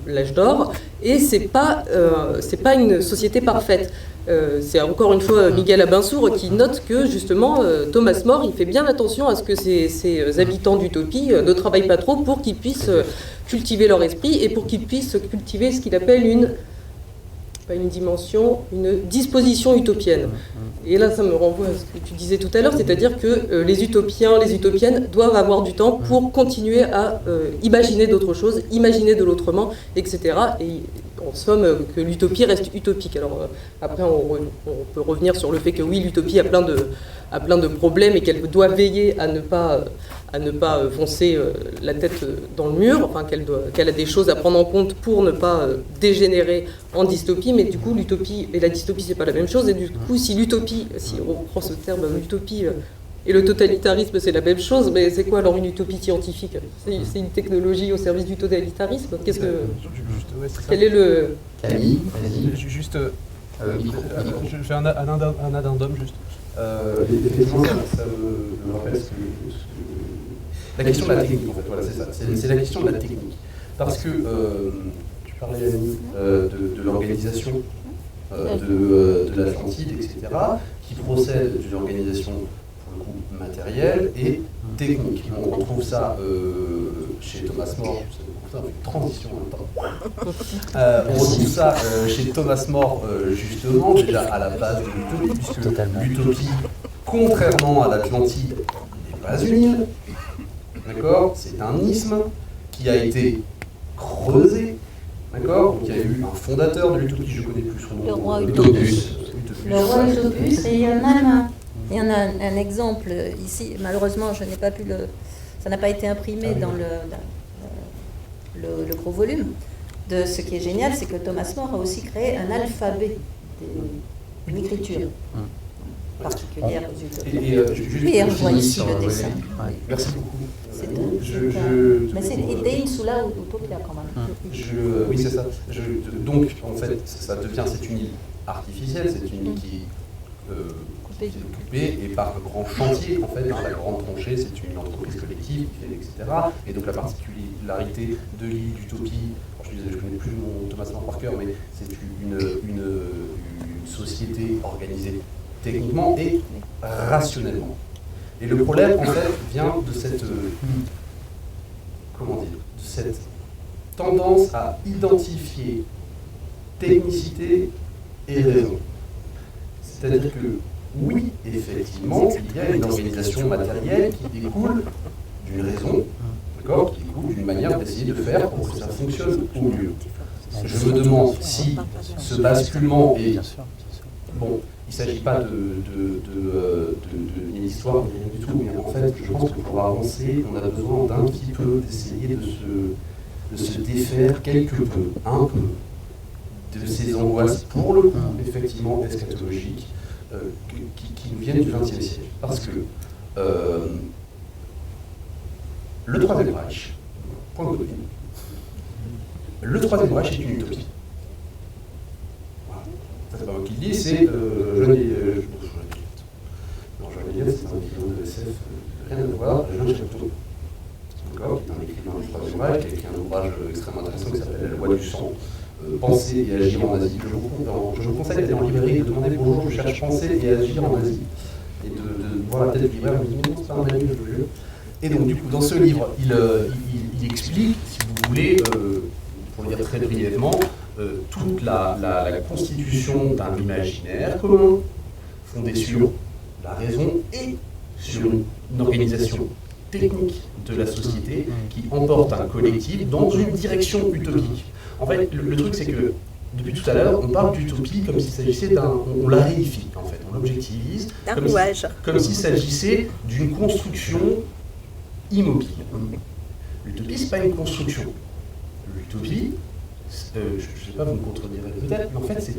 l'âge d'or, et c'est pas une société parfaite. C'est encore une fois Miguel Abinsour qui note que justement Thomas More il fait bien attention à ce que ces habitants d'utopie ne travaillent pas trop pour qu'ils puissent cultiver leur esprit et pour qu'ils puissent cultiver ce qu'il appelle une disposition utopienne. Et là, ça me renvoie à ce que tu disais tout à l'heure, c'est-à-dire que les utopiens, les utopiennes doivent avoir du temps pour continuer à imaginer d'autres choses, imaginer de l'autrement, etc. Et en somme, que l'utopie reste utopique. Alors après, on peut revenir sur le fait que oui, l'utopie a plein de problèmes et qu'elle doit veiller à ne pas foncer la tête dans le mur, enfin qu'elle a des choses à prendre en compte pour ne pas dégénérer en dystopie, mais du coup l'utopie et la dystopie c'est pas la même chose, et du coup si on prend ce terme l'utopie et le totalitarisme c'est la même chose, mais c'est quoi alors une utopie scientifique? C'est une technologie au service du totalitarisme? Quel est le... Camille, juste... je fais un addendum juste. Effectivement, ça me rappelle la question de la technique, en fait, voilà, c'est ça. C'est la question de la technique. Parce que, tu parlais, Annie, de l'organisation de l'Atlantide, etc., qui procède d'une organisation, pour le coup, matérielle et technique. On retrouve ça chez Thomas More, c'est une transition en même temps. On retrouve ça chez Thomas More, justement, déjà à la base de l'utopie, puisque l'utopie, contrairement à l'Atlantide, n'est pas une île. D'accord ? C'est un isthme qui a été creusé. D'accord ? Donc il y a eu un fondateur de l'utopie, je ne connais plus son nom. Le roi Utopus. Le roi Utopus, et il y en a un exemple ici. Malheureusement, je n'ai pas pu ça n'a pas été imprimé dans le gros volume. Ce qui est génial, c'est que Thomas More a aussi créé un alphabet d'écriture particulière aux utopies. Oui, on voit ici le dessin. Merci beaucoup. Mais c'est idée insula utopia quand même. Oui, c'est ça. Donc, en fait, c'est une île artificielle, c'est une île qui est occupée et par un grand chantier, en fait, la grande tranchée, c'est une entreprise collective qui fait, etc. Et donc la particularité de l'île d'Utopie, je ne connais plus mon Thomas More par cœur, mais c'est une société organisée techniquement et rationnellement. Et le problème, en fait, vient de cette, de cette tendance à identifier technicité et raison. C'est-à-dire que, oui, effectivement, il y a une organisation matérielle qui découle d'une raison, d'accord, qui découle d'une manière d'essayer de faire pour que ça fonctionne au mieux. Je me demande si ce basculement est... Bon, il ne s'agit pas d'une histoire, rien du tout, mais en fait, je pense que pour avancer, on a besoin d'un petit peu d'essayer de se défaire quelque peu, un peu, de ces angoisses, pour le coup, effectivement, eschatologiques, qui nous viennent du XXe siècle. Parce que le Troisième Reich, point Godwin, le Troisième Reich est une utopie. C'est pas moi qui le dis, c'est Johnny Hallyday, c'est un écrivain de SF, rien à voir, Jean Chapteau, d'accord, qui est un écrivain du Troisième Reich, qui a écrit un ouvrage extrêmement intéressant qui s'appelle La loi du sang, penser et agir en Asie. Je vous conseille d'aller en librairie, de demander bonjour, je cherche penser et agir en Asie, et de voir la tête du libraire, je me dis non, c'est pas un ami, je vous jure. Et donc du coup, dans ce livre, il explique, si vous voulez, pour le dire très brièvement, toute la constitution d'un imaginaire commun, fondé sur la raison et sur une organisation technique de la société qui emporte un collectif dans une direction utopique. En fait, le truc c'est que, depuis tout à l'heure, on parle d'utopie comme s'il s'agissait on la réifie en fait, on l'objectivise, comme s'il s'agissait d'une construction immobile. L'utopie, c'est pas une construction. l'utopie, je ne sais pas, vous me contredirez peut-être, mais en fait,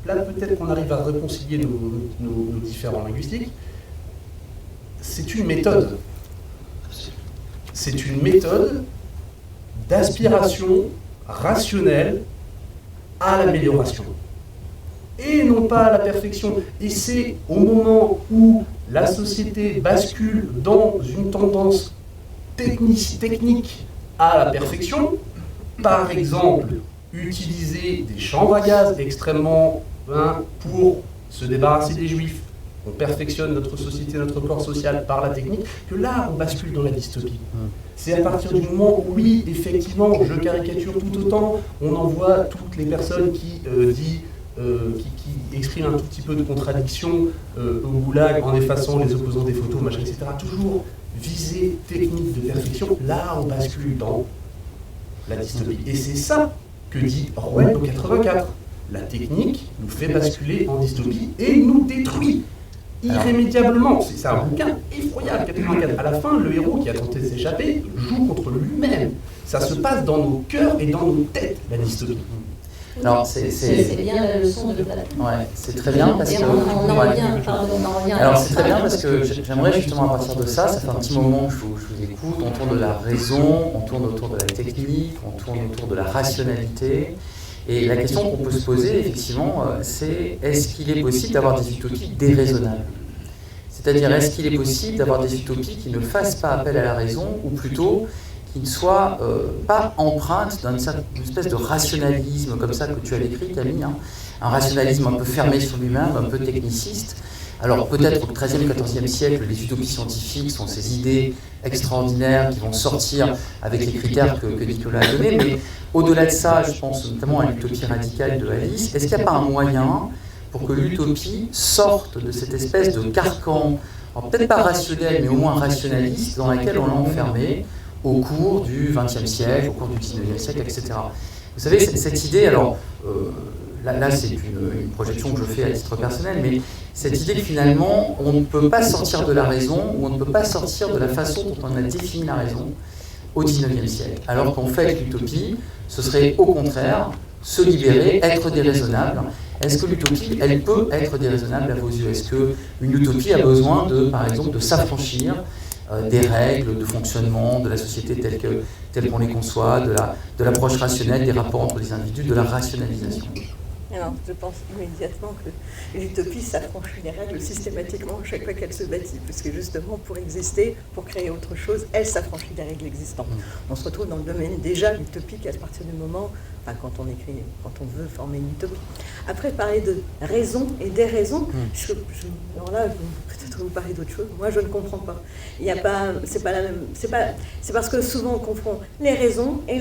là peut-être qu'on arrive à réconcilier nos différents linguistiques, c'est une méthode. C'est une méthode d'aspiration rationnelle à l'amélioration. Et non pas à la perfection. Et c'est au moment où la société bascule dans une tendance technique à la perfection, par exemple, utiliser des chambres à gaz extrêmement pour se débarrasser des juifs, on perfectionne notre société, notre corps social par la technique, que là, on bascule dans la dystopie. C'est à partir du moment où, oui, effectivement, je caricature tout autant, on envoie toutes les personnes qui expriment un tout petit peu de contradiction au goulag en effaçant les opposants des photos, machin, etc. Toujours visée technique de perfection, là, on bascule dans la dystopie. Et c'est ça que dit Orwell en 84. La technique nous fait basculer en dystopie et nous détruit irrémédiablement. C'est un bouquin effroyable, 84. À la fin, le héros qui a tenté de s'échapper joue contre lui-même. Ça se passe dans nos cœurs et dans nos têtes, la dystopie. Alors, c'est bien la leçon de Platon. Ouais, c'est très bien parce que. On en revient. Alors c'est très bien parce que j'aimerais justement à partir de ça, ça fait un petit moment que je vous écoute, on tourne de la raison, on tourne autour de la technique, on tourne autour de la rationalité. Et la question qu'on peut se poser, effectivement, c'est est-ce qu'il est possible d'avoir des utopies déraisonnables ? C'est-à-dire, est-ce qu'il est possible d'avoir des utopies qui ne fassent pas appel à la raison, ou plutôt qui ne soient pas empreintes d'une espèce de rationalisme comme ça que tu as décrit, Camille, hein, un rationalisme un peu fermé sur lui-même, un peu techniciste. Alors peut-être au XIIIe, XIVe siècle, les utopies scientifiques sont ces idées extraordinaires qui vont sortir avec les critères que Nicolas a donnés, mais au-delà de ça, je pense notamment à l'utopie radicale de Alice, est-ce qu'il n'y a pas un moyen pour que l'utopie sorte de cette espèce de carcan, peut-être pas rationnel, mais au moins rationaliste, dans laquelle on l'a enfermé au cours du XXe siècle, au cours du XIXe siècle, etc. Vous savez, cette idée, alors... Là c'est une projection que je fais à titre personnel, mais cette idée que finalement, on ne peut pas sortir de la raison, ou on ne peut pas sortir de la façon dont on a défini la raison au XIXe siècle. Alors qu'en fait, l'utopie, ce serait au contraire se libérer, être déraisonnable. Est-ce que l'utopie, elle peut être déraisonnable à vos yeux ? Est-ce qu'une utopie a besoin, par exemple, de s'affranchir des règles de fonctionnement de la société telle qu'on les conçoit, de l'approche rationnelle des rapports entre les individus, de la rationalisation ? Alors, je pense immédiatement que l'utopie s'affranchit des règles systématiquement chaque fois qu'elle se bâtit, parce que justement, pour exister, pour créer autre chose, elle s'affranchit des règles existantes. On se retrouve dans le domaine déjà utopique à partir du moment, quand on veut former une utopie. Après, parler de raison et déraison, alors là, peut-être vous parlez d'autre chose, moi je ne comprends pas. Il y a pas, c'est pas la même, c'est parce que souvent on confond les raisons et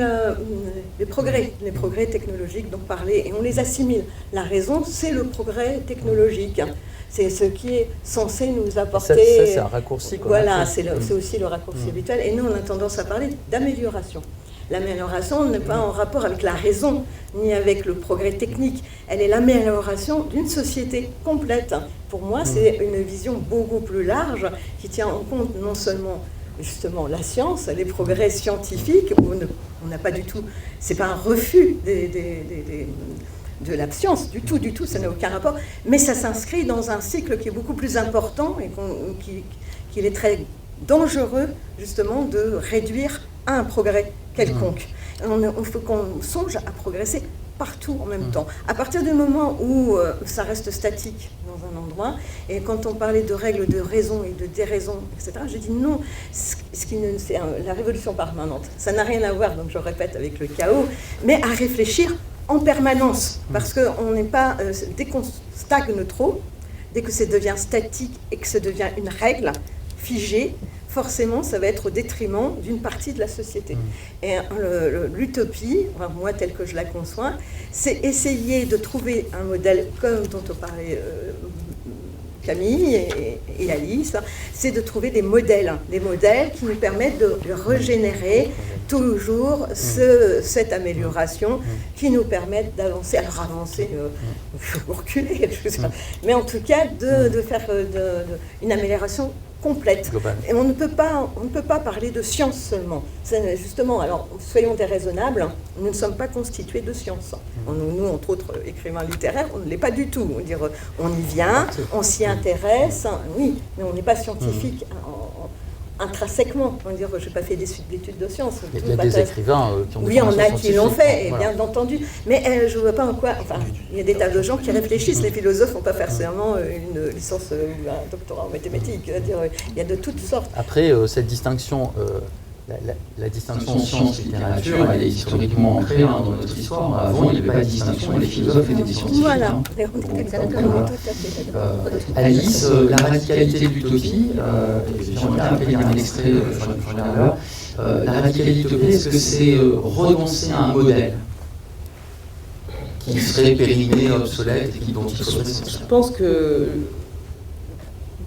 les progrès technologiques dont parler, et on les assimile. La raison, c'est le progrès technologique. C'est ce qui est censé nous apporter... Ça c'est un raccourci. Voilà, c'est aussi le raccourci habituel. Et nous, on a tendance à parler d'amélioration. L'amélioration n'est pas en rapport avec la raison, ni avec le progrès technique. Elle est l'amélioration d'une société complète. Pour moi, c'est une vision beaucoup plus large qui tient en compte non seulement justement la science, les progrès scientifiques, où on n'a pas du tout... C'est pas un refus de la science, du tout, ça n'a aucun rapport, mais ça s'inscrit dans un cycle qui est beaucoup plus important et qu'il est très dangereux, justement, de réduire à un progrès quelconque. Il faut qu'on songe à progresser partout en même temps. À partir du moment où ça reste statique dans un endroit, et quand on parlait de règles de raison et de déraison, etc., j'ai dit non, c'est la révolution permanente. Ça n'a rien à voir, donc je répète, avec le chaos, mais à réfléchir en permanence, parce que on n'est pas, dès qu'on stagne trop, dès que ça devient statique et que ça devient une règle figée, forcément, ça va être au détriment d'une partie de la société. Et l'utopie, moi, telle que je la conçois, c'est essayer de trouver un modèle, comme dont on parlait Camille et Alice, c'est de trouver des modèles qui nous permettent de régénérer toujours cette amélioration, qui nous permettent d'avancer, alors avancer, reculer, mais en tout cas de faire une amélioration complète. Global. Et on ne peut pas parler de science seulement. Justement, alors soyons déraisonnables, nous ne sommes pas constitués de science. Nous, entre autres écrivains littéraires, on ne l'est pas du tout. On y vient, on s'y intéresse, oui, mais on n'est pas scientifique intrinsèquement. Je n'ai pas fait d'études de sciences. Il y a des écrivains qui ont des Oui, on a formations qui l'ont fait, et voilà. bien entendu. Mais je ne vois pas en quoi... Enfin, il y a des tas de gens qui réfléchissent. Les philosophes n'ont pas forcément une licence ou un doctorat en mathématiques. C'est-à-dire, il y a de toutes sortes. Après, cette distinction, la distinction science-littérature, elle est historiquement ancrée dans notre histoire. Avant, il n'y avait pas de distinction, les philosophes étaient des scientifiques. Voilà. Hein. Exactement, tout à fait d'accord. Alice, la radicalité de l'utopie, j'aimerais après lire un extrait, je regarde l'heure. La radicalité de l'utopie, est-ce que c'est renoncer à un modèle qui serait périmé, obsolète et dont il faudrait sortir? Je pense que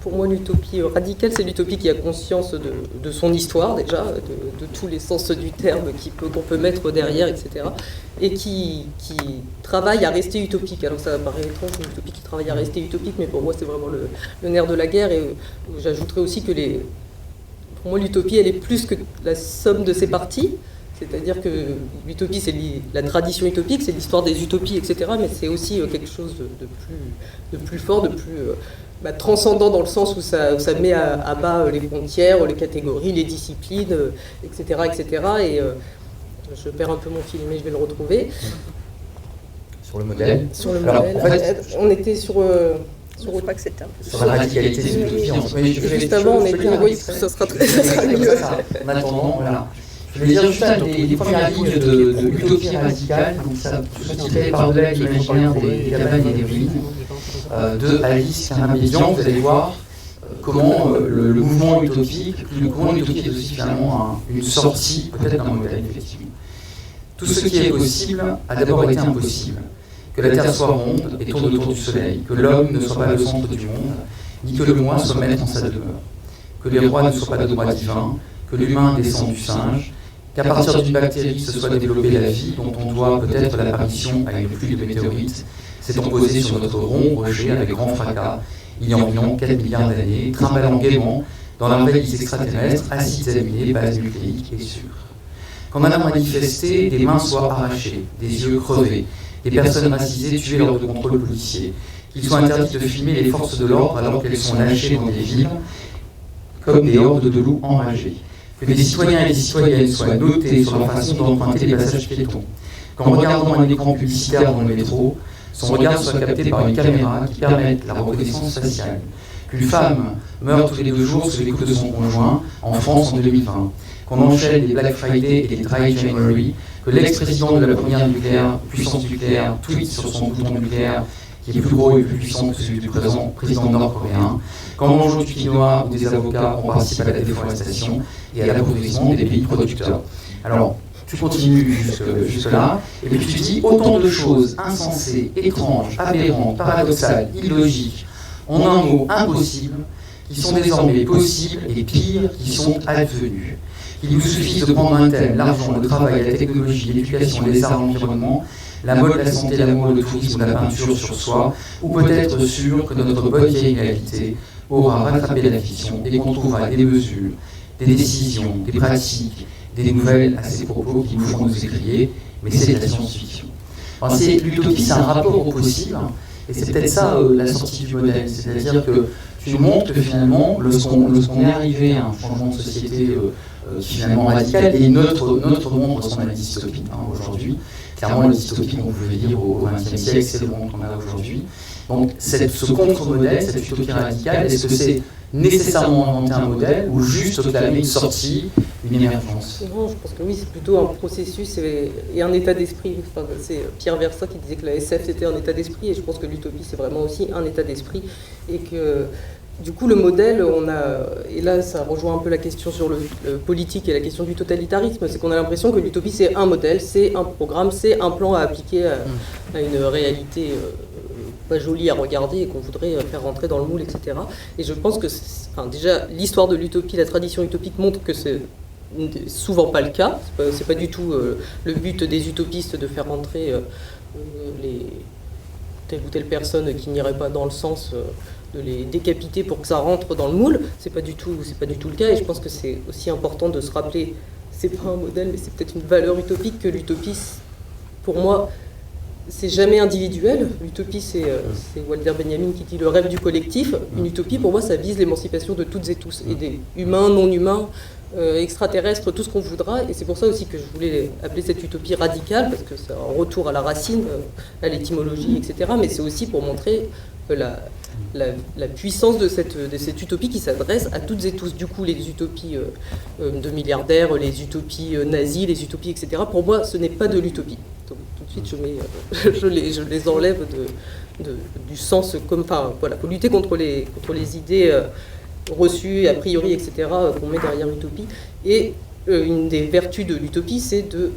pour moi, l'utopie radicale, c'est l'utopie qui a conscience de son histoire déjà, de tous les sens du terme qu'on peut mettre derrière, etc. Et qui travaille à rester utopique. Alors ça paraît étrange, une utopie qui travaille à rester utopique, mais pour moi, c'est vraiment le nerf de la guerre. Et j'ajouterais aussi que pour moi, l'utopie, elle est plus que la somme de ses parties. C'est-à-dire que l'utopie, c'est la tradition utopique, c'est l'histoire des utopies, etc. Mais c'est aussi quelque chose de plus fort, de plus transcendant dans le sens où ça met à bas les frontières, les catégories, les disciplines, etc. etc. Et je perds un peu mon fil, mais je vais le retrouver. Sur le modèle. Sur le Alors, modèle. en fait, on était sur Je ne pas que c'est un peu... Sur la radicalité des utopies. Juste avant, on était... Oui, ça sera très mieux. En attendant, voilà. Je vais dire juste les premières lignes de l'utopie radicale, donc ça sous-titré par-delà l'imaginaire des cabanes et des ruines, de Alice Carnabédian. Vous allez voir comment le mouvement utopique, comment l'utopie est aussi finalement une sortie, peut-être d'un modèle, effectivement. Tout ce qui est possible a d'abord été impossible. Que la Terre soit ronde et tourne autour du Soleil, que l'homme ne soit pas le centre du monde, ni que le moi soit maître en sa demeure, que les rois ne soient pas de droit divin, que l'humain descend du singe, qu'à partir d'une bactérie se soit développée la vie dont on doit peut-être l'apparition à une pluie de météorites, s'étant posée sur notre rond rocher avec grand fracas, il y a environ 4 milliards d'années, trimballant gaiement dans l'envahisse extraterrestre, acides aminés, bases nucléiques et sûres. Qu'en allant manifester, des mains soient arrachées, des yeux crevés, des personnes racisées tuées lors de contrôles policiers, qu'il soit interdit de filmer les forces de l'ordre alors qu'elles sont lâchées dans des villes comme des hordes de loups enragés. Que des citoyens et des citoyennes soient notés sur leur façon d'emprunter les passages piétons. Qu'en regardant un écran publicitaire dans le métro, son regard soit capté par une caméra qui permette la reconnaissance faciale. Qu'une femme meurt tous les 2 jours sous les coups de son conjoint en France en 2020. Qu'on enchaîne les Black Friday et les Dry January. Que l'ex-président de la première puissance nucléaire tweet sur son bouton nucléaire qui est plus gros et plus puissant que celui du présent président nord-coréen, qu'en mangeant du quinoa ou des avocats, on participe à la déforestation et à l'appauvrissement des pays producteurs. Alors, tu continues jusque là, et puis tu dis autant de choses insensées, étranges, aberrantes, paradoxales, illogiques, en un mot impossible, qui sont désormais possibles et pire, qui sont advenues. Il vous suffit de prendre un thème, l'argent, le travail, la technologie, l'éducation, les arts, l'environnement, la mode, la santé, l'amour, le tourisme, la peinture sur soi, ou peut-être sûr que notre bonne vieille réalité aura rattrapé la fiction et qu'on trouvera des mesures, des décisions, des pratiques, des nouvelles à ces propos qui nous font nous écrier, mais c'est de la science-fiction. L'utopie, c'est un rapport au possible, et c'est peut-être ça la sortie du modèle, c'est-à-dire que tu montres que finalement, lorsqu'on est arrivé à un changement de société finalement radical, et notre monde ressemble à la dystopie aujourd'hui. Clairement, la dystopie qu'on pouvait lire au XXe siècle, c'est le monde qu'on a aujourd'hui. Donc, ce contre-modèle, cette utopie radicale, est-ce que c'est nécessairement inventer un modèle ou juste clamer une sortie, une émergence? Non, je pense que oui, c'est plutôt un processus et un état d'esprit. Enfin, c'est Pierre Versa qui disait que la SF c'était un état d'esprit, et je pense que l'utopie c'est vraiment aussi un état d'esprit, et que du coup le modèle, et là ça rejoint un peu la question sur le politique et la question du totalitarisme, c'est qu'on a l'impression que l'utopie c'est un modèle, c'est un programme, c'est un plan à appliquer à une réalité pas jolie à regarder et qu'on voudrait faire rentrer dans le moule, etc. Et je pense que déjà l'histoire de l'utopie, la tradition utopique montre que c'est souvent pas le cas. C'est pas du tout le but des utopistes de faire rentrer telle ou telle personne qui n'irait pas dans le sens les décapiter pour que ça rentre dans le moule. C'est pas du tout le cas, et je pense que c'est aussi important de se rappeler, c'est pas un modèle, mais c'est peut-être une valeur utopique, que l'utopie, pour moi, c'est jamais individuel. L'utopie, c'est Walter Benjamin qui dit le rêve du collectif. Une utopie, pour moi, ça vise l'émancipation de toutes et tous, et des humains, non humains, extraterrestres, tout ce qu'on voudra. Et c'est pour ça aussi que je voulais appeler cette utopie radicale, parce que c'est un retour à la racine, à l'étymologie, etc. Mais c'est aussi pour montrer la puissance de cette utopie qui s'adresse à toutes et tous. Du coup, les utopies de milliardaires, les utopies nazies, les utopies, etc., pour moi, ce n'est pas de l'utopie. Donc, tout de suite, je les enlève du sens comme... Enfin, voilà, faut lutter contre les idées reçues, a priori, etc., qu'on met derrière l'utopie. Et une des vertus de l'utopie, c'est de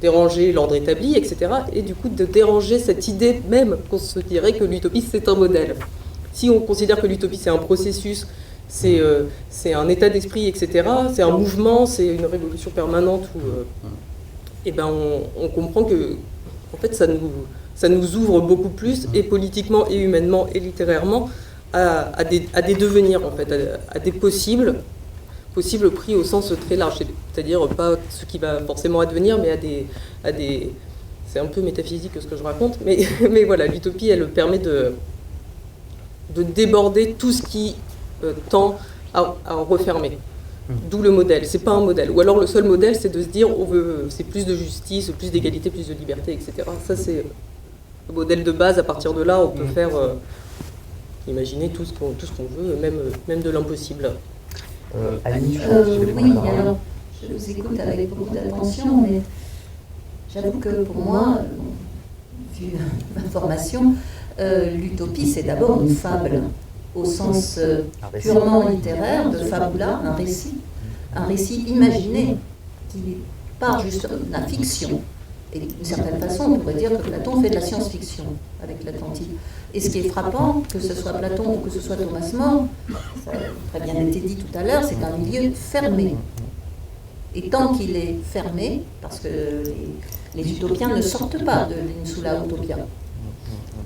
déranger l'ordre établi, etc., et du coup de déranger cette idée même qu'on se dirait que l'utopie, c'est un modèle. Si on considère que l'utopie, c'est un processus, c'est un état d'esprit, etc., c'est un mouvement, c'est une révolution permanente, et ben on comprend que en fait, ça nous ouvre beaucoup plus, et politiquement, et humainement, et littérairement, à des devenirs, en fait, à des possible pris au sens très large, c'est-à-dire pas ce qui va forcément advenir, mais à des c'est un peu métaphysique ce que je raconte, mais voilà, l'utopie, elle permet de déborder tout ce qui tend à refermer. D'où le modèle. C'est pas un modèle. Ou alors le seul modèle, c'est de se dire c'est plus de justice, plus d'égalité, plus de liberté, etc. Ça, c'est le modèle de base. À partir de là, on peut faire imaginer tout ce qu'on veut, même de l'impossible. Annie, oui, alors je vous écoute avec beaucoup d'attention, mais j'avoue que pour moi, vu ma formation, l'utopie, c'est d'abord une fable, au sens purement littéraire de fabula, un récit imaginé qui part justement de la fiction. Et d'une certaine façon, on pourrait dire que Platon fait de la science-fiction avec l'Atlantide. Et ce qui est frappant, que ce soit Platon ou que ce soit Thomas More, ça a très bien été dit tout à l'heure, c'est un milieu fermé. Et tant qu'il est fermé, parce que les utopiens ne sortent pas de l'Insula Utopia,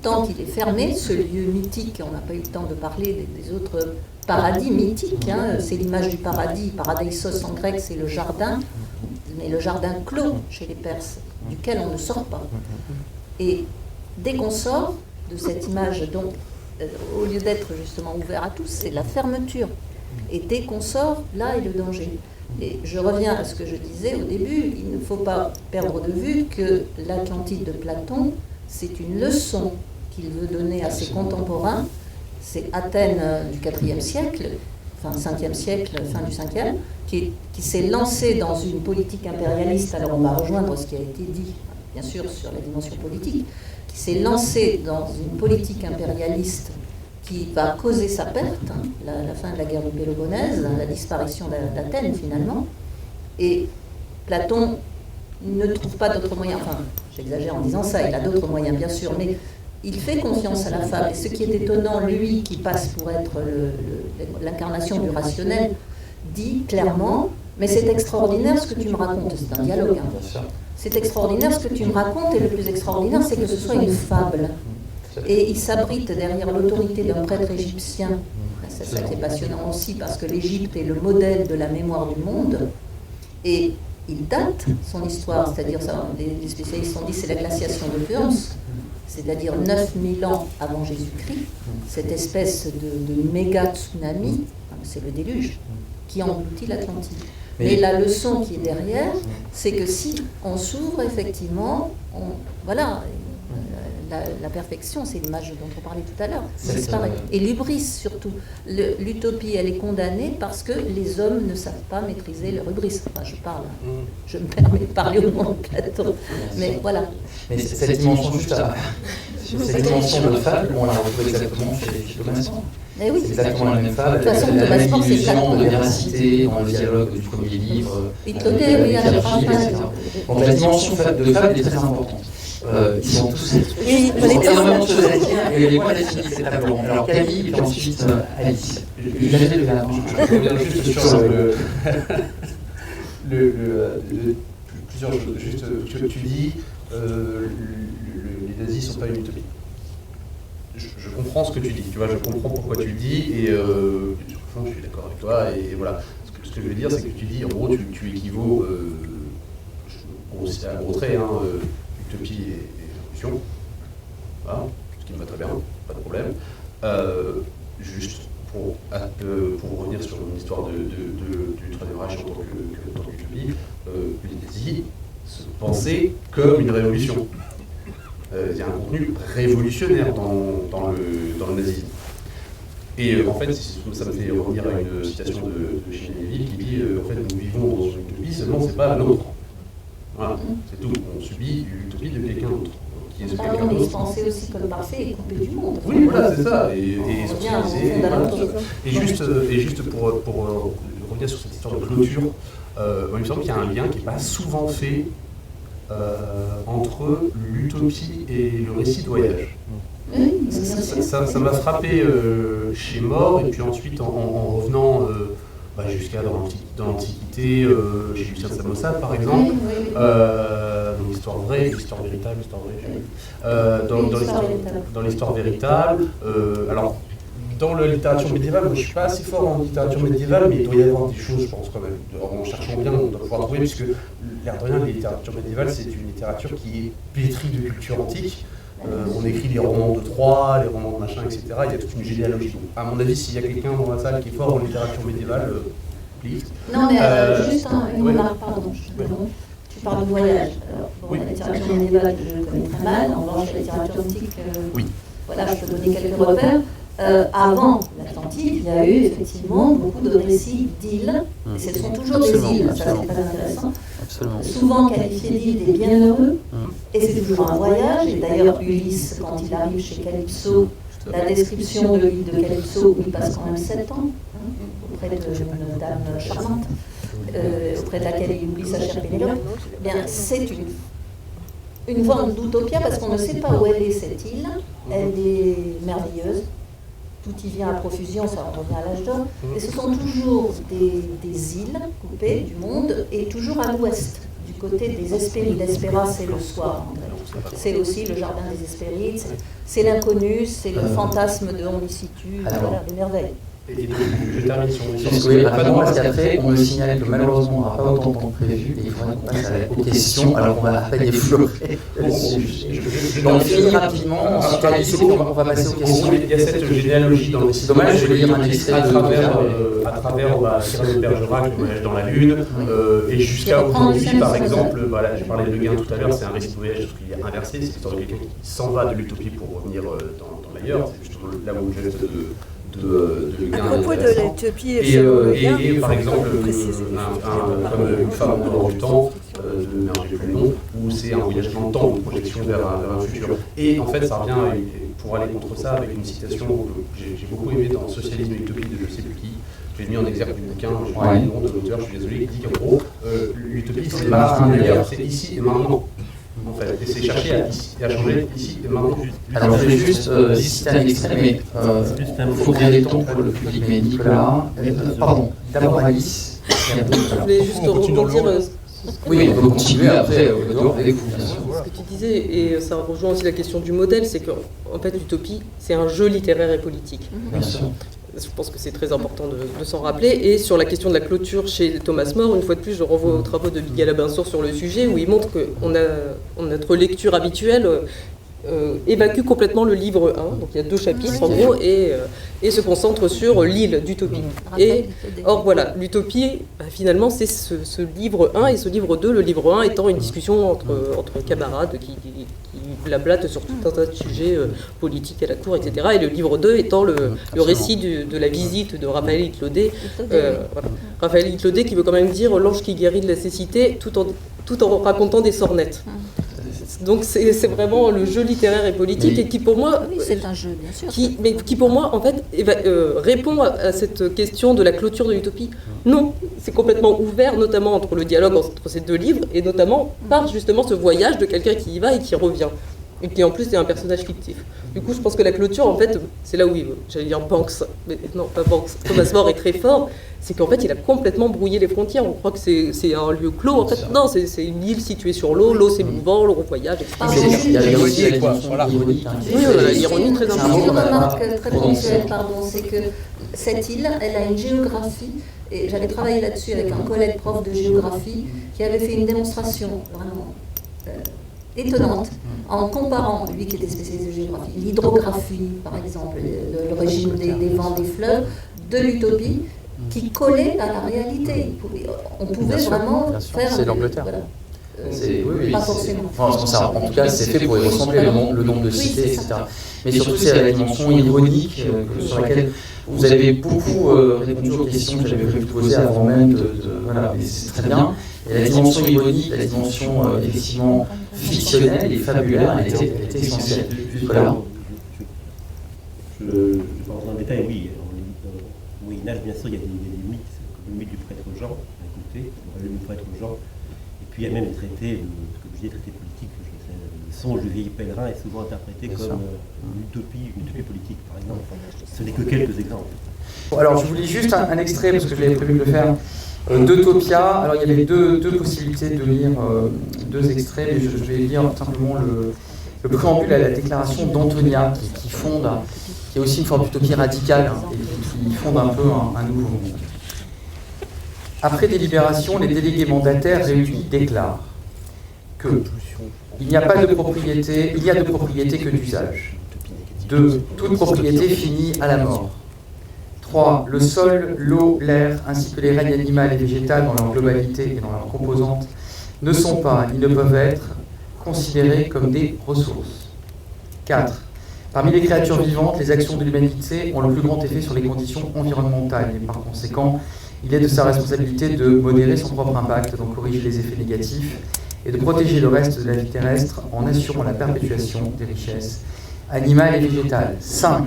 tant qu'il est fermé, ce lieu mythique, on n'a pas eu le temps de parler des autres paradis mythiques, c'est l'image du paradis, paradeisos en grec, c'est le jardin, mais le jardin clos chez les Perses, duquel on ne sort pas. Et dès qu'on sort de cette image, donc, au lieu d'être justement ouvert à tous, c'est la fermeture. Et dès qu'on sort, là est le danger. Et je reviens à ce que je disais au début, il ne faut pas perdre de vue que l'Atlantide de Platon, c'est une leçon qu'il veut donner à ses contemporains. C'est Athènes du IVe siècle, fin 5e siècle, fin du 5e, qui s'est lancé dans une politique impérialiste. Alors on va rejoindre ce qui a été dit, bien sûr, sur la dimension politique, qui s'est lancé dans une politique impérialiste qui va causer sa perte, la fin de la guerre du Péloponnèse, la disparition d'Athènes finalement. Et Platon ne trouve pas d'autres moyens, enfin j'exagère en disant ça, il a d'autres moyens bien sûr, mais il fait confiance à la fable. Et ce qui est étonnant, lui qui passe pour être l'incarnation du rationnel, dit clairement, mais c'est extraordinaire ce que tu me racontes, c'est un dialogue. C'est extraordinaire ce que tu me racontes, et le plus extraordinaire, c'est que ce soit une fable. Et il s'abrite derrière l'autorité d'un prêtre égyptien. C'est ça qui est passionnant aussi, parce que l'Égypte est le modèle de la mémoire du monde. Et il date son histoire, c'est-à-dire, les spécialistes ont dit, c'est la glaciation de Worms, c'est-à-dire 9000 ans avant Jésus-Christ, cette espèce de méga tsunami, c'est le déluge, qui engloutit l'Atlantide. Mais la leçon qui est derrière, c'est que si on s'ouvre effectivement, voilà, la perfection, c'est l'image dont on parlait tout à l'heure, disparaît. Et l'hubris surtout. L'utopie, elle est condamnée parce que les hommes ne savent pas maîtriser leur hubris. Enfin, je me permets de parler au nom de Platon. Mais voilà. Mais cette dimension cette dimension de fable, on la retrouve exactement chez Thomas More. Mais oui. C'est exactement la même fable. De toute façon, la même Thomas More, c'est illusion de véracité dans le dialogue du premier livre, avec Virgile, etc. Donc la dimension de fable est très importante. Ils ont tous énormément de choses à dire, et il n'est pas défini cette table ronde. Alors Camille, puis ensuite Alice. Je reviens juste sur plusieurs choses. Juste, tu dis, les nazis ne sont pas une utopie. je comprends ce que tu dis, tu vois, je comprends pourquoi tu le dis, et sur le fond, je suis d'accord avec toi, et voilà. Ce que je veux dire, c'est que tu dis, en gros, tu équivaux, c'est un gros trait, utopie et révolution, voilà, ce qui me va très bien, pas de problème. Juste pour revenir sur mon histoire du Troisième Reich en tant qu'utopie, l'utopie se pensait comme une révolution. Il y a un contenu révolutionnaire dans le nazisme. Et en fait, ça me fait revenir à une citation de Chinéville qui dit en fait, nous vivons dans une utopie, seulement c'est pas la nôtre. Voilà, c'est tout. On subit l'utopie de quelqu'un d'autre. Qui est quelqu'un mais il se d'autre. pensait aussi comme parfait et coupé du monde. Oui, voilà, c'est ça. Et juste pour revenir sur cette histoire de clôture, il me semble qu'il y a un lien qui n'est pas souvent fait entre l'utopie et le récit de voyage. Oui, Ça m'a frappé chez More, et puis ensuite en revenant jusqu'à dans l'Antiquité, chez Lucien de Samosate par exemple, dans l'histoire vraie, l'histoire véritable, dans l'histoire véritable. Alors, dans la littérature médiévale, moi je ne suis pas assez fort en littérature médiévale, mais il doit y avoir des choses, je pense, quand même. En cherchant bien, on doit pouvoir trouver, puisque l'air de rien, la littérature médiévale, c'est une littérature qui est pétrie de culture antique. On écrit les romans de Troie, les romans de machin, etc. Il y a toute une généalogie. Donc, à mon avis, s'il y a quelqu'un dans la salle qui est fort en littérature médiévale, please. Non, mais juste une remarque, pardon, tu parles de voyage. Alors, la littérature médiévale, je connais très mal. En revanche, la littérature antique, voilà, je peux donner quelques repères. Avant l'Atlantique, il y a eu effectivement beaucoup de récits d'îles, et ce sont toujours des îles, ça c'est très intéressant. Absolument. Souvent qualifiés d'îles des bienheureux, et c'est toujours un voyage, et d'ailleurs Ulysse, quand il arrive chez Calypso, la description de l'île de Calypso, où il passe quand même 7 ans, auprès d'une dame charmante, auprès de laquelle il oublie sa chère Pénélope, eh bien c'est une forme d'utopia, parce qu'on ne sait pas où elle est cette île, elle est merveilleuse. Tout y vient à profusion, ça en revient à l'âge d'or. Et ce sont toujours des îles coupées du monde, et toujours à l'ouest, du côté des Hespérides. L'Hespéra, c'est le soir, André. C'est aussi le jardin des Hespérides, c'est l'inconnu, c'est le fantasme de on y situe, voilà, des merveilles. Et donc, je termine sur rapidement, parce qu'après, on me signale que malheureusement, on n'aura pas autant de temps prévu, et il faudrait qu'on passe aux questions, alors on va à peine effleurer le sujet. Donc, on finit rapidement, ensuite, on va passer aux questions. Il y a cette généalogie dans le C'est dommage, je vais lire un extrait à travers Cyrano de Bergerac, le voyage dans la Lune, et jusqu'à aujourd'hui, par exemple, j'ai parlé de Le Guin tout à l'heure, c'est un récit de voyage qui est inversé, c'est l'histoire de quelqu'un qui s'en va de l'utopie pour revenir dans l'ailleurs, c'est justement là où le geste de Guin. À propos de l'utopie, et par exemple, comme Une femme en dehors du temps, de Merger plus le nom, où c'est un voyage dans le temps, une projection vers un futur. Et en fait, ça revient, pour aller contre ça, avec une citation que j'ai beaucoup aimée dans Socialisme et Utopie de je sais plus qui. J'ai mis en exergue du bouquin, je n'ai pas le nom de l'auteur, je suis désolé, qui dit qu'en gros, l'utopie, c'est pas un ailleurs, c'est ici et maintenant. En fait, et c'est chercher à changer ici et maintenant. Alors, je vais juste citer un extrait, mais il faut bien les temps pour le public. Mais Nicolas, pardon, d'abord Alice. Je voulais juste rebondir. Oui, on peut continuer après avec vous, bien sûr. Ce que tu disais, et ça rejoint aussi la question du modèle, c'est qu'en fait, l'utopie, c'est un jeu littéraire et politique. Bien sûr. Je pense que c'est très important de s'en rappeler. Et sur la question de la clôture chez Thomas More, une fois de plus, je renvoie aux travaux de Miguel Abinsour sur le sujet, où il montre que notre lecture habituelle évacue complètement le livre 1, donc il y a 2 chapitres en gros, et se concentre sur l'île d'utopie. Or voilà, l'utopie, finalement, c'est ce livre 1 et ce livre 2, le livre 1 étant une discussion entre camarades qui blablatent sur tout un tas de sujets politiques à la cour, etc. Et le livre 2 étant le récit de la visite de Raphaël Claudet. Voilà. Raphaël Claudet qui veut quand même dire l'ange qui guérit de la cécité tout en racontant des sornettes. Donc c'est vraiment le jeu littéraire et politique et qui pour moi, c'est un jeu bien sûr, qui pour moi en fait répond à cette question de la clôture de l'utopie. Non, c'est complètement ouvert, notamment entre le dialogue entre ces 2 livres et notamment par justement ce voyage de quelqu'un qui y va et qui revient. et qui en plus est un personnage fictif. Du coup, je pense que la clôture, en fait, c'est là où j'allais dire Banks, mais non, pas Banks, Thomas More est très fort, c'est qu'en fait, il a complètement brouillé les frontières. On croit que c'est un lieu clos, en fait, non, c'est une île située sur l'eau c'est mouvant, l'eau voyage, etc. Il y a aussi la dimension ironique. Oui, l'ironie très Une importante. remarque très ponctuelle, c'est que cette île, elle a une géographie, et j'avais travaillé là-dessus avec un collègue prof de géographie qui avait fait une démonstration vraiment étonnante en comparant, lui qui était spécialiste de géographie, l'hydrographie, par exemple, le régime des vents des fleuves, de l'utopie, qui collait à la réalité. On pouvait vraiment faire... C'est l'Angleterre. Voilà. Oui, pas forcément. Enfin, en tout cas, c'est fait pour y ressembler, le nombre de cités, etc. Mais surtout, c'est la dimension ironique sur laquelle vous avez beaucoup répondu aux questions que j'avais prévu de poser avant même voilà, mais c'est très bien. Et la dimension ironique, la dimension effectivement fictionnelle et fabulaire, elle était essentielle. Voilà. Je vais pas rentrer dans le détail, oui. Au Moyen-Âge, bien sûr, il y a des mythes, comme le mythe du prêtre Jean, d'un côté, le mythe du prêtre Jean. Et puis il y a même les traités, comme je disais, traités politiques. Le songe du vieil pèlerin est souvent interprété comme une utopie politique, par exemple. Ce n'est que quelques exemples. Bon, alors, je vous lis juste un extrait, parce que j'avais prévu de le faire, d'Utopia. Alors, il y avait deux possibilités de lire deux extraits, mais je vais lire simplement le préambule à la déclaration d'Antonia, qui fonde, qui est aussi une forme d'utopie radicale, et qui fonde un peu un nouveau monde. Après délibération, les délégués mandataires réunis déclarent que il n'y a pas de propriété, il y a de propriété que d'usage. 2. Toute propriété finit à la mort. 3. Le sol, l'eau, l'air, ainsi que les règnes animales et végétales dans leur globalité et dans leurs composantes ne sont pas, ni ne peuvent être, considérés comme des ressources. 4. Parmi les créatures vivantes, les actions de l'humanité ont le plus grand effet sur les conditions environnementales et par conséquent, il est de sa responsabilité de modérer son propre impact, donc corriger les effets négatifs et de protéger le reste de la vie terrestre en assurant la perpétuation des richesses animales et végétales. 5.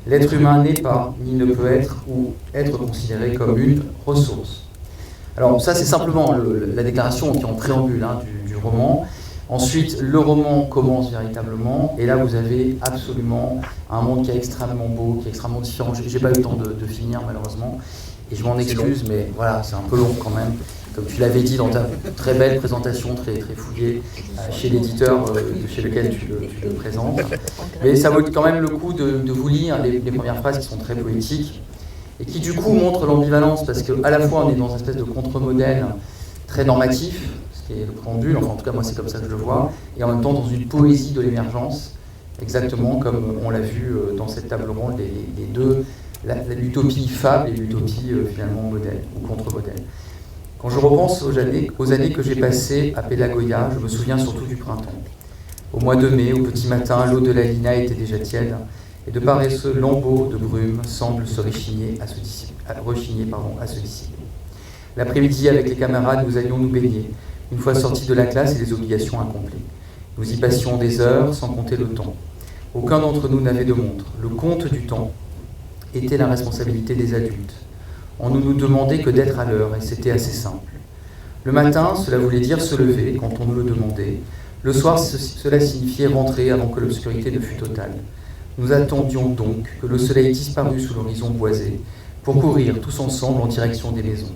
L'être humain n'est pas, ni ne peut être, ou être considéré comme une ressource. Alors ça c'est simplement la déclaration qui est en préambule du roman. Ensuite, le roman commence véritablement, et là vous avez absolument un monde qui est extrêmement beau, qui est extrêmement différent. J'ai pas eu le temps de finir malheureusement, et je m'en excuse, mais voilà, c'est un peu long quand même. Comme tu l'avais dit dans ta très belle présentation, très fouillée, chez l'éditeur chez lequel tu le présentes. Mais ça vaut quand même le coup de vous lire les premières phrases qui sont très poétiques, et qui du coup montrent l'ambivalence, parce qu'à la fois on est dans une espèce de contre-modèle très normatif, ce qui est le préambule, enfin en tout cas moi c'est comme ça que je le vois, et en même temps dans une poésie de l'émergence, exactement comme on l'a vu dans cette table ronde, les deux, l'utopie fable et l'utopie finalement modèle ou contre-modèle. Quand je repense aux années que j'ai passées à Pélagoïa, je me souviens surtout du printemps. Au mois de mai, au petit matin, l'eau de la Lina était déjà tiède, et de paresseux lambeaux de brume semblent se rechigner à se dissiper. L'après-midi, avec les camarades, nous allions nous baigner, une fois sortis de la classe et les obligations accomplies. Nous y passions des heures sans compter le temps. Aucun d'entre nous n'avait de montre. Le compte du temps était la responsabilité des adultes. On ne nous demandait que d'être à l'heure, et c'était assez simple. Le matin, cela voulait dire se lever quand on nous le demandait. Le soir, cela signifiait rentrer avant que l'obscurité ne fût totale. Nous attendions donc que le soleil disparût sous l'horizon boisé, pour courir tous ensemble en direction des maisons.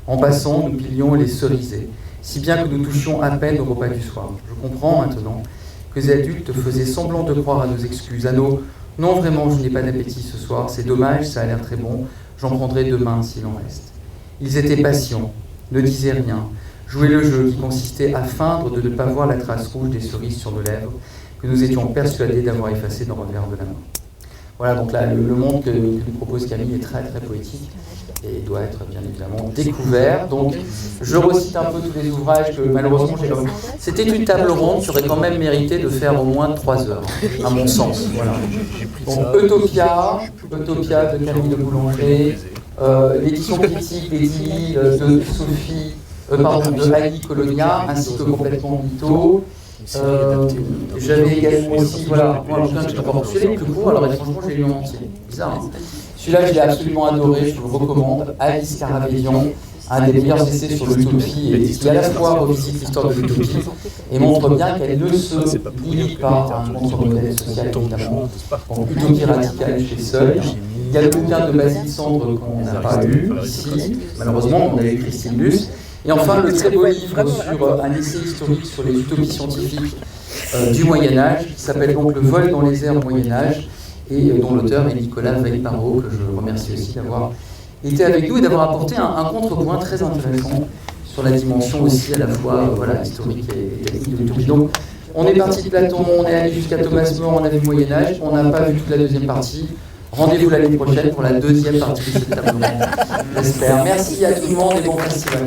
En passant, nous pilions les cerisiers, si bien que nous touchions à peine au repas du soir. Je comprends maintenant que les adultes faisaient semblant de croire à nos excuses, à nos « non, vraiment, je n'ai pas d'appétit ce soir, c'est dommage, ça a l'air très bon, j'en prendrai demain s'il en reste. » Ils étaient patients, ne disaient rien, jouaient le jeu qui consistait à feindre de ne pas voir la trace rouge des cerises sur nos lèvres, que nous étions persuadés d'avoir effacé dans le revers de la main. Voilà, donc là, le monde que nous propose Camille est très poétique et doit être bien évidemment découvert. Donc, je recite un peu tous les ouvrages que malheureusement j'ai comme... C'était une table ronde qui aurait quand même mérité de faire au moins 3 heures, à mon sens. Voilà. Donc, Utopia de Camille de Boulanger, l'édition critique des 10 000 de Sophie, de Ali Colonia, ainsi que Complètement Mytho. J'avais également aussi, voilà, moi le bouquin que j'ai encore reçu, les plus courts, alors franchement je l'ai lu en entier, bizarre. Hein. Celui-là je l'ai absolument adoré, je vous le recommande, Alice Caravedian, un des meilleurs essais sur l'utopie et qui à la fois revisite l'histoire de l'utopie et montre bien qu'elle ne se limite pas à un contre-modèle social, évidemment. Donc, Utopie radicale chez Seuil. Il y a le bouquin de Basile Sandre qu'on n'a pas lu ici, malheureusement, on a écrit Christine Luce. Et enfin, le très beau livre sur un essai historique sur les utopies scientifiques du Moyen-Âge, qui s'appelle donc Le vol dans les airs au Moyen-Âge, et dont l'auteur est Nicolas Veil-Parot, que je remercie aussi d'avoir été avec nous et d'avoir apporté un contrepoint très intéressant sur la dimension aussi à la fois historique et technique de l'utopie. Donc, on est parti de Platon, on est allé jusqu'à Thomas More, on a vu le Moyen-Âge, on n'a pas vu toute la deuxième partie. Rendez-vous l'année prochaine pour la deuxième partie de cette table ronde. J'espère. Merci à tout le monde et bon festival.